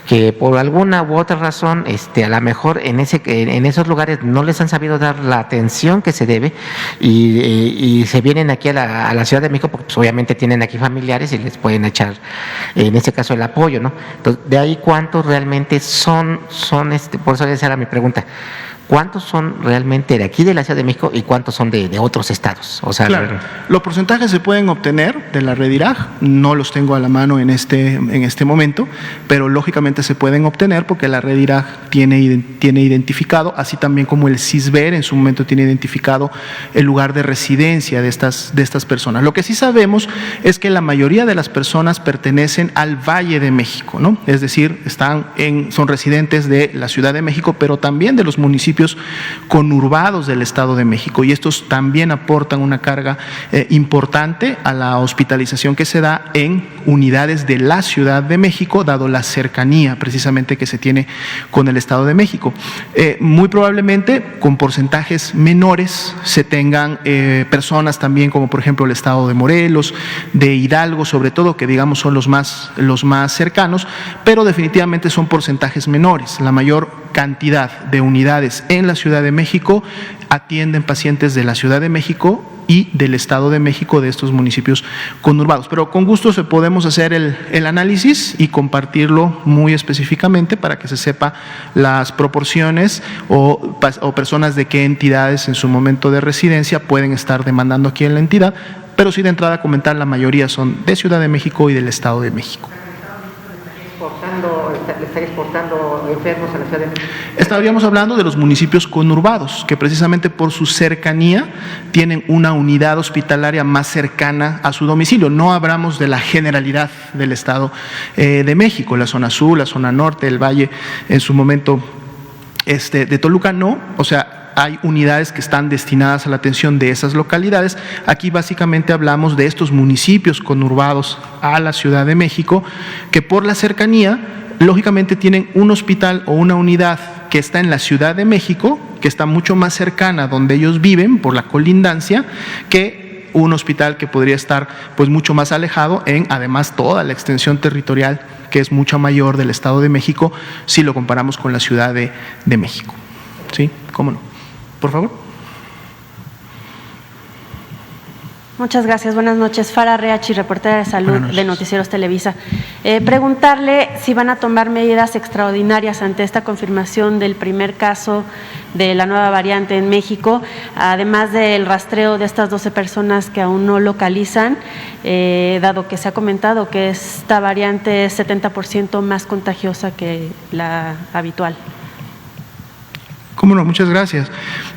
B: que por alguna u otra razón, a lo mejor en esos lugares no les han sabido dar la atención que se debe y se vienen aquí a la Ciudad de México porque pues, obviamente tienen aquí familiares y les pueden echar, en este caso, el apoyo, ¿no? Entonces, de ahí cuántos realmente son por eso esa era mi pregunta. ¿Cuántos son realmente de aquí de la Ciudad de México y cuántos son de otros estados? O sea,
C: claro, los porcentajes se pueden obtener de la red IRAG, no los tengo a la mano en este momento, pero lógicamente se pueden obtener porque la red IRAG tiene identificado, así también como el CISBER en su momento tiene identificado el lugar de residencia de estas personas. Lo que sí sabemos es que la mayoría de las personas pertenecen al Valle de México, ¿no? Es decir, son residentes de la Ciudad de México, pero también de los municipios conurbados del Estado de México, y estos también aportan una carga importante a la hospitalización que se da en unidades de la Ciudad de México, dado la cercanía precisamente que se tiene con el Estado de México. Muy probablemente con porcentajes menores se tengan personas también como por ejemplo el Estado de Morelos, de Hidalgo sobre todo, que digamos son los más cercanos, pero definitivamente son porcentajes menores. La mayor cantidad de unidades en la Ciudad de México atienden pacientes de la Ciudad de México y del Estado de México, de estos municipios conurbados. Pero con gusto podemos hacer el análisis y compartirlo muy específicamente para que se sepa las proporciones o personas de qué entidades en su momento de residencia pueden estar demandando aquí en la entidad, pero sí de entrada comentar, la mayoría son de Ciudad de México y del Estado de México.
B: ¿Le están exportando enfermos a la Ciudad de México?
C: Estaríamos hablando de los municipios conurbados, que precisamente por su cercanía tienen una unidad hospitalaria más cercana a su domicilio. No hablamos de la generalidad del Estado de México, la zona sur, la zona norte, el Valle, en su momento de Toluca, no, o sea, hay unidades que están destinadas a la atención de esas localidades. Aquí básicamente hablamos de estos municipios conurbados a la Ciudad de México, que por la cercanía, lógicamente tienen un hospital o una unidad que está en la Ciudad de México, que está mucho más cercana donde ellos viven por la colindancia, que un hospital que podría estar pues mucho más alejado en además toda la extensión territorial que es mucho mayor del Estado de México si lo comparamos con la Ciudad de México. ¿Sí? ¿Cómo no? Por favor.
D: Muchas gracias. Buenas noches. Farah Reachi, reportera de salud de Noticieros Televisa. Preguntarle si van a tomar medidas extraordinarias ante esta confirmación del primer caso de la nueva variante en México, además del rastreo de estas 12 personas que aún no localizan, dado que se ha comentado que esta variante es 70% más contagiosa que la habitual.
C: Cómo no, muchas gracias.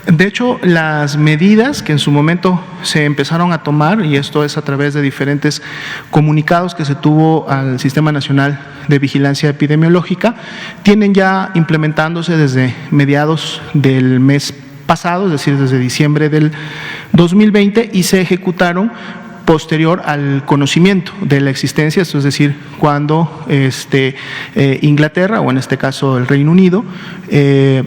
C: De hecho, las medidas que en su momento se empezaron a tomar, y esto es a través de diferentes comunicados que se tuvo al Sistema Nacional de Vigilancia Epidemiológica, tienen ya implementándose desde mediados del mes pasado, es decir, desde diciembre del 2020, y se ejecutaron posterior al conocimiento de la existencia, esto es decir, cuando Inglaterra, o en este caso el Reino Unido,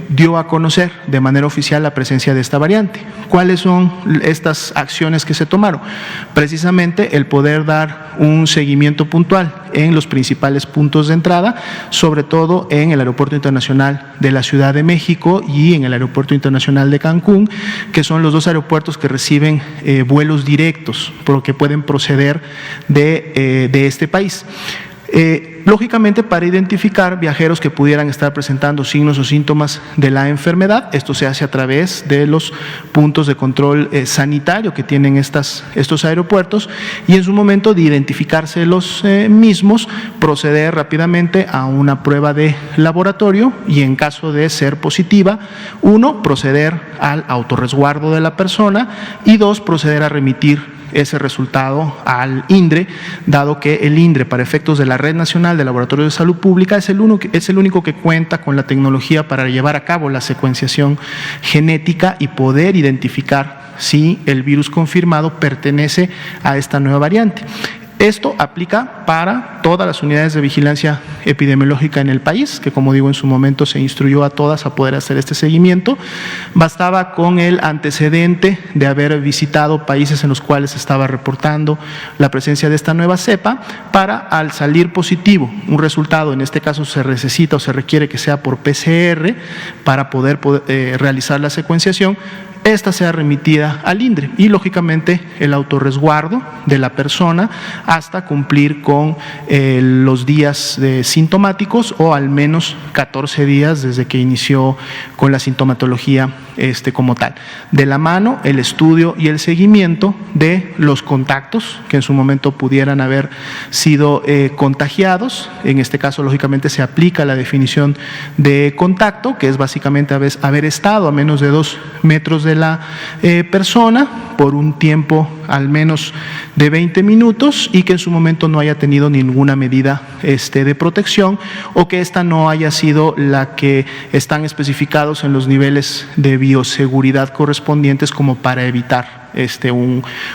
C: dio a conocer de manera oficial la presencia de esta variante. ¿Cuáles son estas acciones que se tomaron? Precisamente el poder dar un seguimiento puntual en los principales puntos de entrada, sobre todo en el Aeropuerto Internacional de la Ciudad de México y en el Aeropuerto Internacional de Cancún, que son los dos aeropuertos que reciben vuelos directos, por lo que pueden proceder de este país. Lógicamente, para identificar viajeros que pudieran estar presentando signos o síntomas de la enfermedad, esto se hace a través de los puntos de control sanitario que tienen estos aeropuertos, y en su momento de identificarse los mismos, proceder rápidamente a una prueba de laboratorio y en caso de ser positiva, 1, proceder al autorresguardo de la persona y 2, proceder a remitir ese resultado al INDRE, dado que el INDRE, para efectos de la Red Nacional de Laboratorios de Salud Pública, es el único que cuenta con la tecnología para llevar a cabo la secuenciación genética y poder identificar si el virus confirmado pertenece a esta nueva variante. Esto aplica para todas las unidades de vigilancia epidemiológica en el país, que como digo en su momento se instruyó a todas a poder hacer este seguimiento. Bastaba con el antecedente de haber visitado países en los cuales se estaba reportando la presencia de esta nueva cepa para, al salir positivo, un resultado, en este caso se necesita o se requiere que sea por PCR para poder realizar la secuenciación, esta sea remitida al INDRE y lógicamente el autorresguardo de la persona hasta cumplir con los días sintomáticos o al menos 14 días desde que inició con la sintomatología como tal. De la mano el estudio y el seguimiento de los contactos que en su momento pudieran haber sido contagiados. En este caso lógicamente se aplica la definición de contacto, que es básicamente haber estado a menos de 2 metros de la persona por un tiempo al menos de 20 minutos y que en su momento no haya tenido ninguna medida de protección o que esta no haya sido la que están especificados en los niveles de bioseguridad correspondientes como para evitar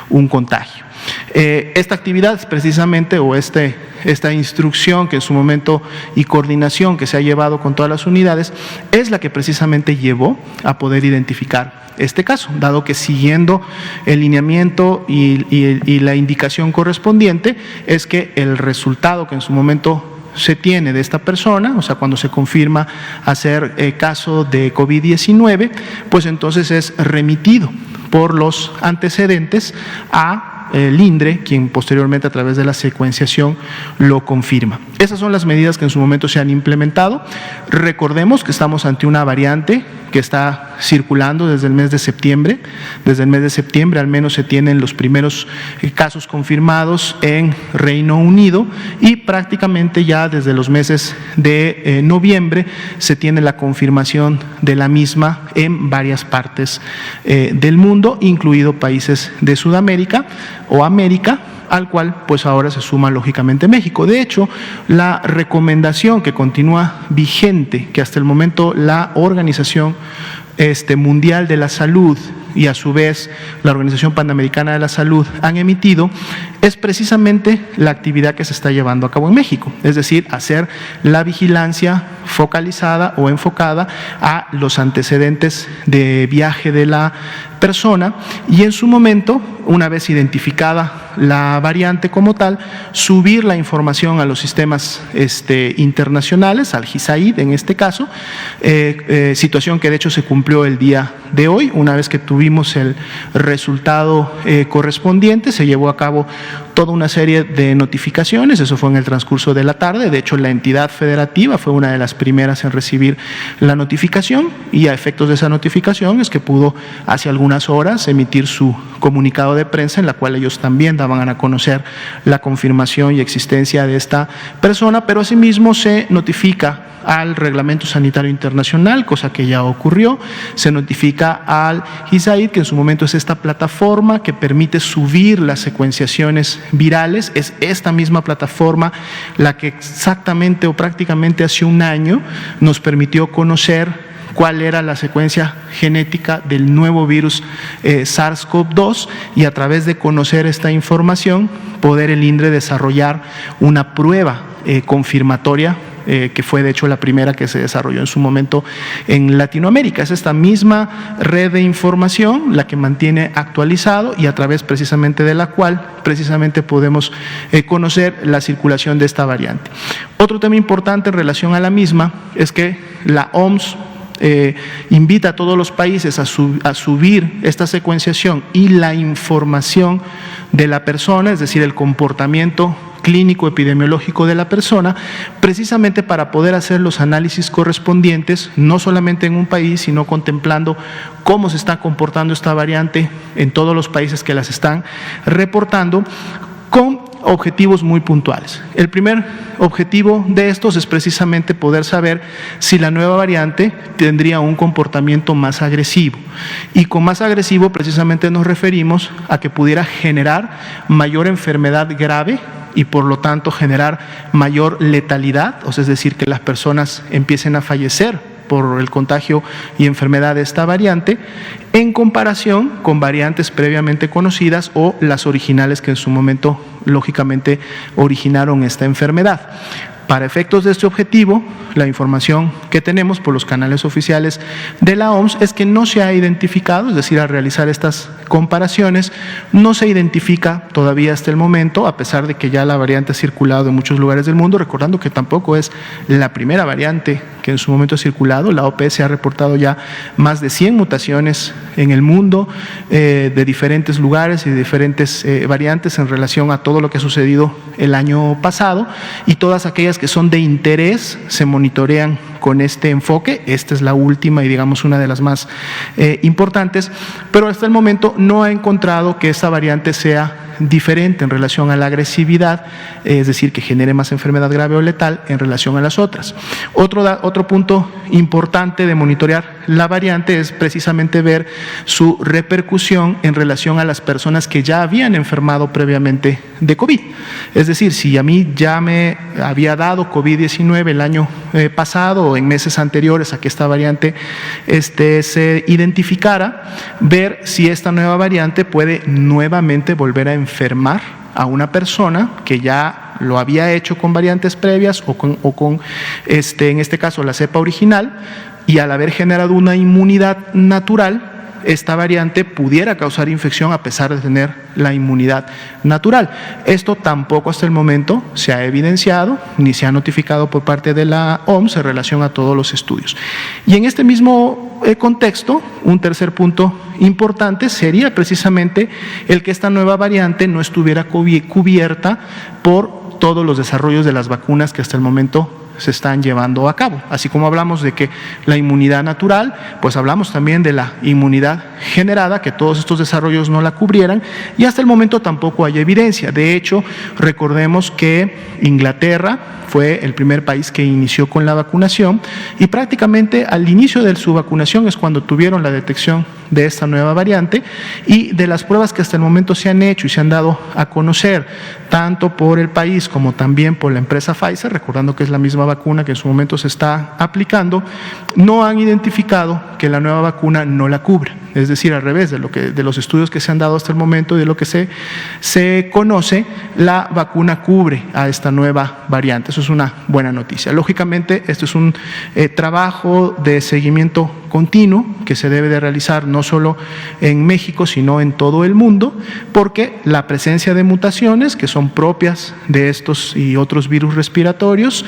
C: un contagio. Esta actividad precisamente o esta instrucción que en su momento y coordinación que se ha llevado con todas las unidades es la que precisamente llevó a poder identificar este caso, dado que siguiendo el lineamiento y la indicación correspondiente es que el resultado que en su momento se tiene de esta persona, o sea, cuando se confirma hacer caso de COVID-19, pues entonces es remitido por los antecedentes a el INDRE, quien posteriormente a través de la secuenciación lo confirma. Esas son las medidas que en su momento se han implementado. Recordemos que estamos ante una variante que está circulando desde el mes de septiembre. Desde el mes de septiembre al menos se tienen los primeros casos confirmados en Reino Unido y prácticamente ya desde los meses de noviembre se tiene la confirmación de la misma en varias partes del mundo, incluido países de Sudamérica o América, al cual pues ahora se suma lógicamente México. De hecho, la recomendación que continúa vigente, que hasta el momento la Organización Mundial de la Salud y a su vez la Organización Panamericana de la Salud han emitido, es precisamente la actividad que se está llevando a cabo en México, es decir, hacer la vigilancia focalizada o enfocada a los antecedentes de viaje de la persona y en su momento, una vez identificada la variante como tal, subir la información a los sistemas internacionales, al GISAID en este caso, situación que de hecho se cumplió el día de hoy. Una vez que tuvimos el resultado correspondiente, se llevó a cabo toda una serie de notificaciones, eso fue en el transcurso de la tarde. De hecho, la entidad federativa fue una de las primeras en recibir la notificación y a efectos de esa notificación es que pudo hace algunas horas emitir su comunicado de prensa en la cual ellos también daban a conocer la confirmación y existencia de esta persona, pero asimismo se notifica al Reglamento Sanitario Internacional, cosa que ya ocurrió, se notifica al GISAID, que en su momento es esta plataforma que permite subir las secuenciaciones virales, es esta misma plataforma la que exactamente o prácticamente hace un año nos permitió conocer cuál era la secuencia genética del nuevo virus SARS-CoV-2 y a través de conocer esta información poder el INDRE desarrollar una prueba confirmatoria que fue de hecho la primera que se desarrolló en su momento en Latinoamérica. Es esta misma red de información la que mantiene actualizado y a través precisamente de la cual precisamente podemos conocer la circulación de esta variante. Otro tema importante en relación a la misma es que la OMS invita a todos los países a subir esta secuenciación y la información de la persona, es decir, el comportamiento clínico epidemiológico de la persona, precisamente para poder hacer los análisis correspondientes, no solamente en un país, sino contemplando cómo se está comportando esta variante en todos los países que las están reportando, con objetivos muy puntuales. El primer objetivo de estos es precisamente poder saber si la nueva variante tendría un comportamiento más agresivo. Y con más agresivo precisamente nos referimos a que pudiera generar mayor enfermedad grave y por lo tanto generar mayor letalidad, o sea, es decir, que las personas empiecen a fallecer por el contagio y enfermedad de esta variante, en comparación con variantes previamente conocidas o las originales que en su momento, lógicamente, originaron esta enfermedad. Para efectos de este objetivo, la información que tenemos por los canales oficiales de la OMS es que no se ha identificado, es decir, al realizar estas comparaciones, no se identifica todavía hasta el momento, a pesar de que ya la variante ha circulado en muchos lugares del mundo, recordando que tampoco es la primera variante que en su momento ha circulado. La OPS ha reportado ya más de 100 mutaciones en el mundo, de diferentes lugares y de diferentes variantes en relación a todo lo que ha sucedido el año pasado, y todas aquellas que son de interés se monitorean con este enfoque. Esta es la última y digamos una de las más importantes, pero hasta el momento no ha encontrado que esta variante sea diferente en relación a la agresividad, es decir, que genere más enfermedad grave o letal en relación a las otras. Otro punto importante de monitorear la variante es precisamente ver su repercusión en relación a las personas que ya habían enfermado previamente de COVID. Es decir, si a mí ya me había dado COVID-19 el año pasado o en meses anteriores a que esta variante se identificara, ver si esta nueva variante puede nuevamente volver a enfermar a una persona que ya lo había hecho con variantes previas o con en este caso la cepa original, y al haber generado una inmunidad natural, esta variante pudiera causar infección a pesar de tener la inmunidad natural. Esto tampoco hasta el momento se ha evidenciado ni se ha notificado por parte de la OMS en relación a todos los estudios. Y en este mismo contexto, un tercer punto importante sería precisamente el que esta nueva variante no estuviera cubierta por todos los desarrollos de las vacunas que hasta el momento se están llevando a cabo. Así como hablamos de que la inmunidad natural, pues hablamos también de la inmunidad generada, que todos estos desarrollos no la cubrieran, y hasta el momento tampoco hay evidencia. De hecho, recordemos que Inglaterra fue el primer país que inició con la vacunación, y prácticamente al inicio de su vacunación es cuando tuvieron la detección de esta nueva variante, y de las pruebas que hasta el momento se han hecho y se han dado a conocer, tanto por el país como también por la empresa Pfizer, recordando que es la misma vacuna que en su momento se está aplicando, no han identificado que la nueva vacuna no la cubre. Es decir, al revés de los estudios que se han dado hasta el momento y de lo que se conoce, la vacuna cubre a esta nueva variante. Eso es una buena noticia. Lógicamente, esto es un trabajo de seguimiento continuo que se debe de realizar no solo en México, sino en todo el mundo, porque la presencia de mutaciones que son propias de estos y otros virus respiratorios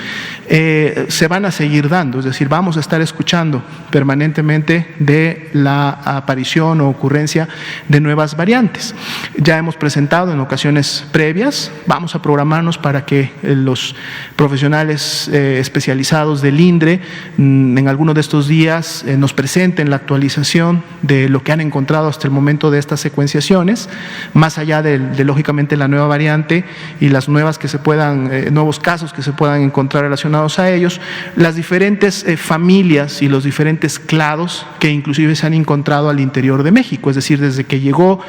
C: se van a seguir dando. Es decir, vamos a estar escuchando permanentemente de la aparición o ocurrencia de nuevas variantes. Ya hemos presentado en ocasiones previas, vamos a programarnos para que los profesionales especializados del INDRE en alguno de estos días nos presenten la actualización de lo que han encontrado hasta el momento de estas secuenciaciones, más allá de lógicamente la nueva variante y las nuevas que se puedan, nuevos casos que se puedan encontrar relacionados a ellos, las diferentes familias y los diferentes clados que inclusive se han encontrado al interior de México. Es decir, desde que llegó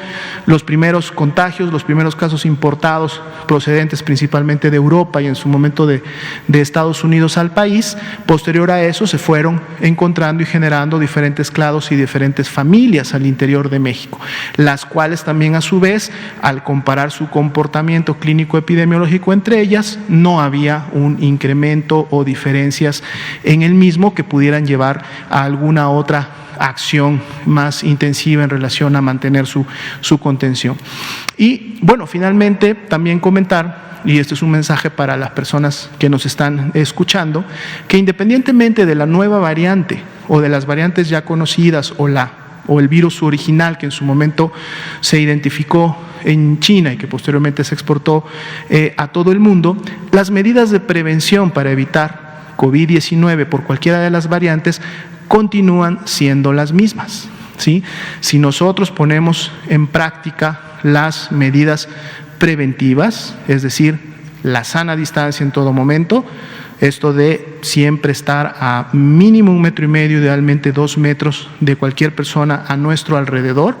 C: los primeros contagios, los primeros casos importados procedentes principalmente de Europa y en su momento de Estados Unidos al país, posterior a eso se fueron encontrando y generando diferentes clados y diferentes familias al interior de México, las cuales también a su vez, al comparar su comportamiento clínico epidemiológico entre ellas, no había un incremento o diferencias en el mismo que pudieran llevar a alguna otra acción más intensiva en relación a mantener su contención. Y bueno, finalmente también comentar, y este es un mensaje para las personas que nos están escuchando, que independientemente de la nueva variante o de las variantes ya conocidas o el virus original que en su momento se identificó en China y que posteriormente se exportó a todo el mundo, las medidas de prevención para evitar COVID-19 por cualquiera de las variantes continúan siendo las mismas, ¿sí? Si nosotros ponemos en práctica las medidas preventivas, es decir, la sana distancia en todo momento, Esto de siempre estar a mínimo 1,5 metros, idealmente 2 metros de cualquier persona a nuestro alrededor,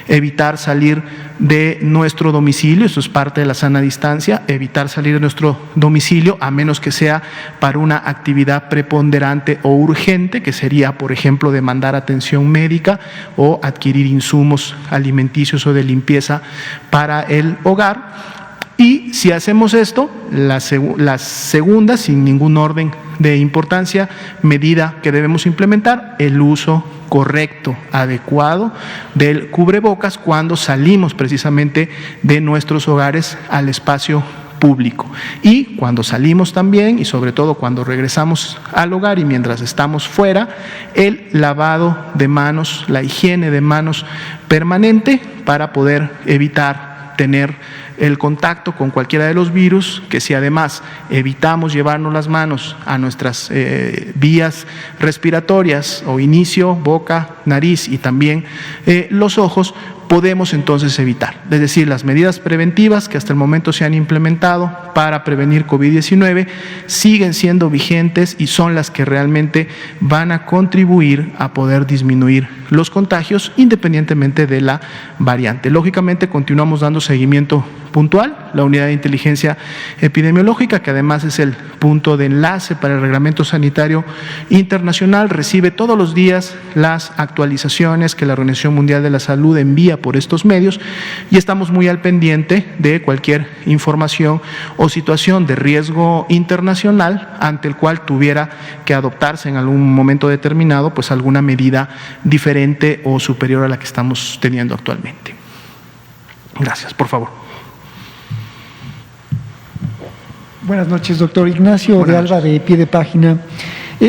C: evitar salir de nuestro domicilio, esto es parte de la sana distancia, evitar salir de nuestro domicilio a menos que sea para una actividad preponderante o urgente, que sería, por ejemplo, demandar atención médica o adquirir insumos alimenticios o de limpieza para el hogar. Y si hacemos esto, la segunda, sin ningún orden de importancia, medida que debemos implementar, el uso correcto, adecuado del cubrebocas cuando salimos precisamente de nuestros hogares al espacio público. Y cuando salimos también, y sobre todo cuando regresamos al hogar y mientras estamos fuera, el lavado de manos, la higiene de manos permanente para poder evitar tener el contacto con cualquiera de los virus, que si además evitamos llevarnos las manos a nuestras vías respiratorias o inicio, boca, nariz y también los ojos, podemos entonces evitar. Es decir, las medidas preventivas que hasta el momento se han implementado para prevenir COVID-19 siguen siendo vigentes y son las que realmente van a contribuir a poder disminuir los contagios independientemente de la variante. Lógicamente, continuamos dando seguimiento puntual. La Unidad de Inteligencia Epidemiológica, que además es el punto de enlace para el Reglamento Sanitario Internacional, recibe todos los días las actualizaciones que la Organización Mundial de la Salud envía por estos medios y estamos muy al pendiente de cualquier información o situación de riesgo internacional ante el cual tuviera que adoptarse en algún momento determinado pues alguna medida diferente o superior a la que estamos teniendo actualmente. Gracias, por favor.
E: Buenas noches, doctor Ignacio de Alba, de Pie de Página.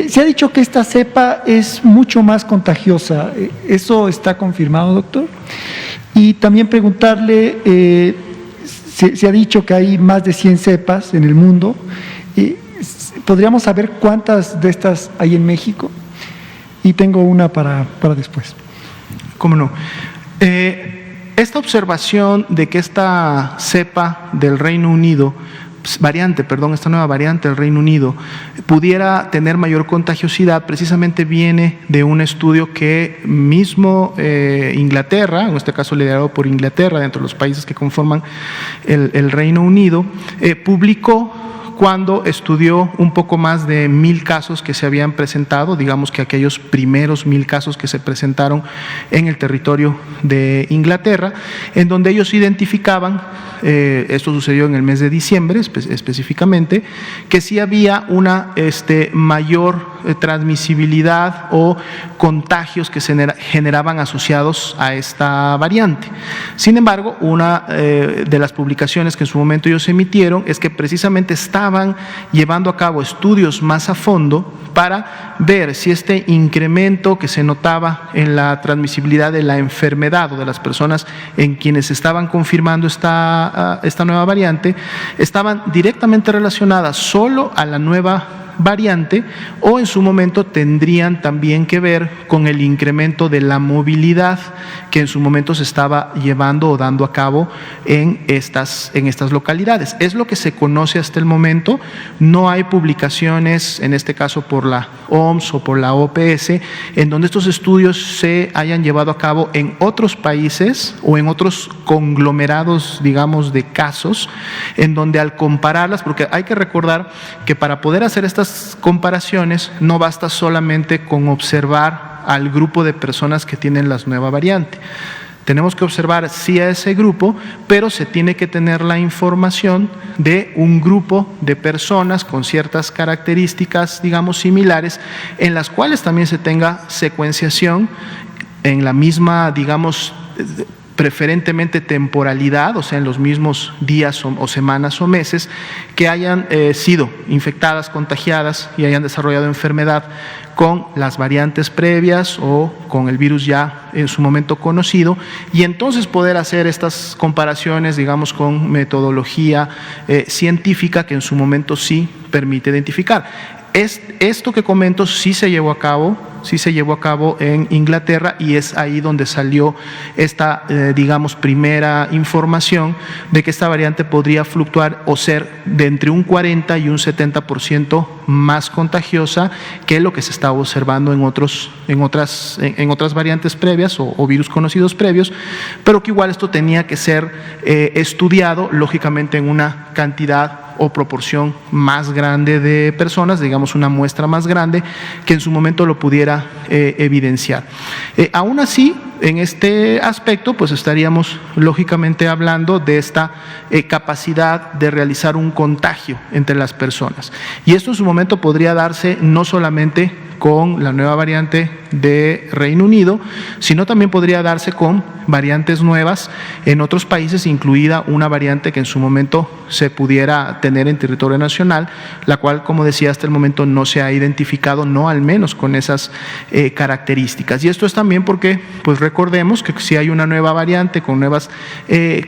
E: Se ha dicho que esta cepa es mucho más contagiosa. ¿Eso está confirmado, doctor? Y también preguntarle, se ha dicho que hay más de 100 cepas en el mundo. ¿Podríamos saber cuántas de estas hay en México? Y tengo una para después.
C: ¿Cómo no? Esta observación de que esta cepa del Reino Unido, esta nueva variante del Reino Unido pudiera tener mayor contagiosidad, precisamente viene de un estudio que mismo Inglaterra, en este caso liderado por Inglaterra, dentro de los países que conforman el Reino Unido, publicó cuando estudió un poco más de 1,000 casos que se habían presentado, digamos que aquellos primeros 1,000 casos que se presentaron en el territorio de Inglaterra, en donde ellos identificaban, esto sucedió en el mes de diciembre específicamente, que sí había una mayor transmisibilidad o contagios que se generaban asociados a esta variante. Sin embargo, una de las publicaciones que en su momento ellos emitieron es que precisamente estaban llevando a cabo estudios más a fondo para ver si este incremento que se notaba en la transmisibilidad de la enfermedad o de las personas en quienes estaban confirmando esta nueva variante estaban directamente relacionadas solo a la nueva variante o en su momento tendrían también que ver con el incremento de la movilidad que en su momento se estaba llevando o dando a cabo en estas localidades. Es lo que se conoce hasta el momento. No hay publicaciones, en este caso por la OMS o por la OPS, en donde estos estudios se hayan llevado a cabo en otros países o en otros conglomerados, digamos, de casos, en donde al compararlas, porque hay que recordar que para poder hacer estas comparaciones no basta solamente con observar al grupo de personas que tienen la nueva variante. Tenemos que observar sí a ese grupo, pero se tiene que tener la información de un grupo de personas con ciertas características, digamos, similares, en las cuales también se tenga secuenciación en la misma, digamos, preferentemente temporalidad, o sea, en los mismos días o semanas o meses, que hayan sido infectadas, contagiadas y hayan desarrollado enfermedad con las variantes previas o con el virus ya en su momento conocido, y entonces poder hacer estas comparaciones, digamos, con metodología científica que en su momento sí permite identificar. Esto que comento sí se llevó a cabo sí se llevó a cabo en Inglaterra y es ahí donde salió esta, digamos, primera información de que esta variante podría fluctuar o ser de entre un 40 y un 70% más contagiosa que lo que se estaba observando en otras variantes previas o virus conocidos previos, pero que igual esto tenía que ser estudiado, lógicamente en una cantidad o proporción más grande de personas, digamos una muestra más grande, que en su momento lo pudiera evidenciar. Aún así, en este aspecto, pues estaríamos lógicamente hablando de esta capacidad de realizar un contagio entre las personas. Y esto en su momento podría darse no solamente con la nueva variante de Reino Unido, sino también podría darse con variantes nuevas en otros países, incluida una variante que en su momento se pudiera tener en territorio nacional, la cual, como decía, hasta el momento no se ha identificado, no al menos con esas características. Y esto es también porque, pues recordemos que si hay una nueva variante con nuevas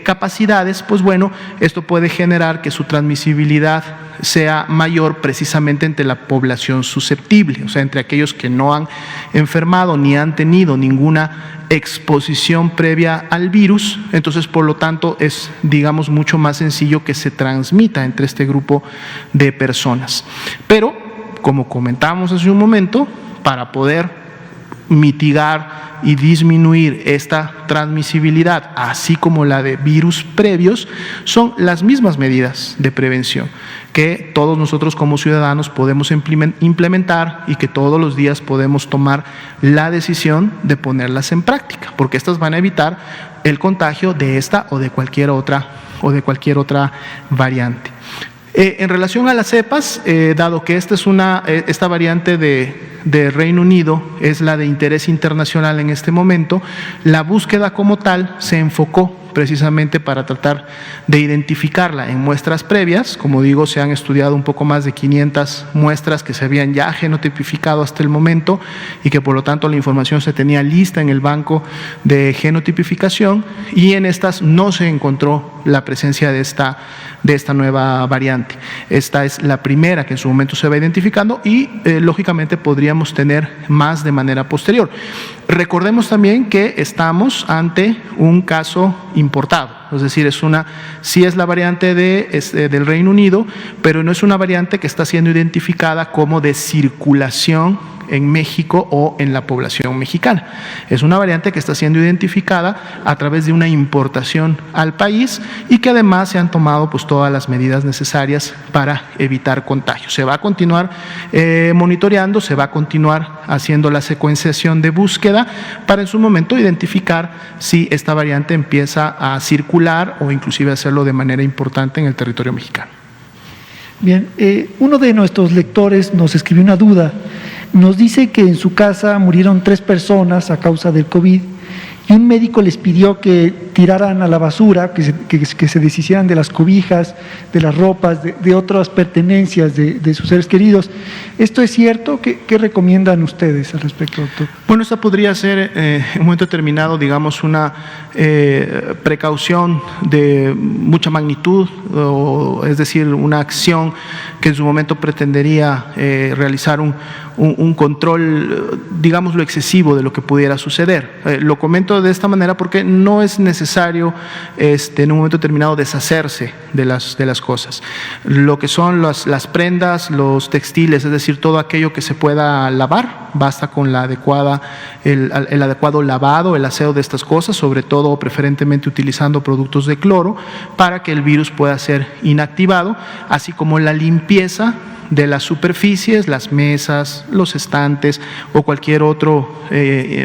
C: capacidades, pues bueno, esto puede generar que su transmisibilidad sea mayor precisamente entre la población susceptible, o sea, entre aquellos que no han enfermado ni han tenido ninguna exposición previa al virus. Entonces, por lo tanto, es, digamos, mucho más sencillo que se transmita entre este grupo de personas. Pero, como comentábamos hace un momento, para poder mitigar y disminuir esta transmisibilidad, así como la de virus previos, son las mismas medidas de prevención que todos nosotros como ciudadanos podemos implementar y que todos los días podemos tomar la decisión de ponerlas en práctica, porque estas van a evitar el contagio de esta o de cualquier otra variante. En relación a las cepas, dado que esta variante de Reino Unido es la de interés internacional en este momento, la búsqueda como tal se enfocó precisamente para tratar de identificarla en muestras previas. Como digo, se han estudiado un poco más de 500 muestras que se habían ya genotipificado hasta el momento y que por lo tanto la información se tenía lista en el banco de genotipificación, y en estas no se encontró la presencia de esta nueva variante. Esta es la primera que en su momento se va identificando y lógicamente podríamos tener más de manera posterior. Recordemos también que estamos ante un caso importado, es decir, sí es la variante del Reino Unido, pero no es una variante que está siendo identificada como de circulación en México o en la población mexicana. Es una variante que está siendo identificada a través de una importación al país y que además se han tomado pues todas las medidas necesarias para evitar contagios. Se va a continuar monitoreando, se va a continuar haciendo la secuenciación de búsqueda para en su momento identificar si esta variante empieza a circular o inclusive hacerlo de manera importante en el territorio mexicano.
E: Bien, uno de nuestros lectores nos escribió una duda. Nos dice que en su casa murieron 3 personas a causa del COVID y un médico les pidió que tiraran a la basura, que se deshicieran de las cobijas, de las ropas, de otras pertenencias de sus seres queridos. ¿Esto es cierto? ¿Qué recomiendan ustedes al respecto, doctor?
C: Bueno, esta podría ser en un momento determinado, digamos, una precaución de mucha magnitud, es decir, una acción que en su momento pretendería realizar un control, digámoslo, excesivo de lo que pudiera suceder. Lo comento de esta manera porque no es necesario en un momento determinado deshacerse de las cosas. Lo que son las prendas, los textiles, es decir, todo aquello que se pueda lavar, basta con el adecuado lavado, el aseo de estas cosas, sobre todo preferentemente utilizando productos de cloro para que el virus pueda ser inactivado, así como la limpieza de las superficies, las mesas, los estantes o cualquier otro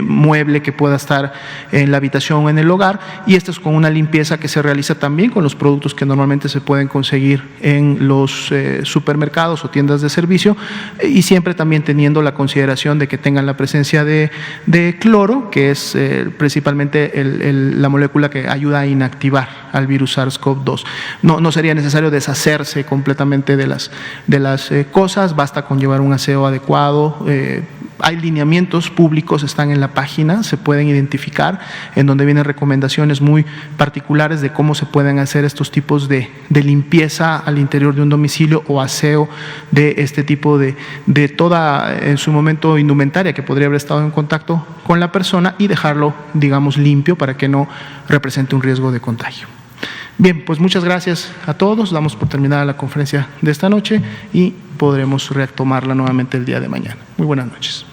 C: mueble que pueda estar en la habitación o en el hogar, y esto es con una limpieza que se realiza también con los productos que normalmente se pueden conseguir en los supermercados o tiendas de servicio, y siempre también teniendo la consideración de que tengan la presencia de cloro, que es principalmente la molécula que ayuda a inactivar al virus SARS-CoV-2. No sería necesario deshacerse completamente de las cosas, basta con llevar un aseo adecuado, hay lineamientos públicos, están en la página, se pueden identificar, en donde vienen recomendaciones muy particulares de cómo se pueden hacer estos tipos de limpieza al interior de un domicilio o aseo de este tipo de toda, en su momento, indumentaria que podría haber estado en contacto con la persona y dejarlo, digamos, limpio para que no represente un riesgo de contagio. Bien, pues muchas gracias a todos. Damos por terminada la conferencia de esta noche y podremos retomarla nuevamente el día de mañana. Muy buenas noches.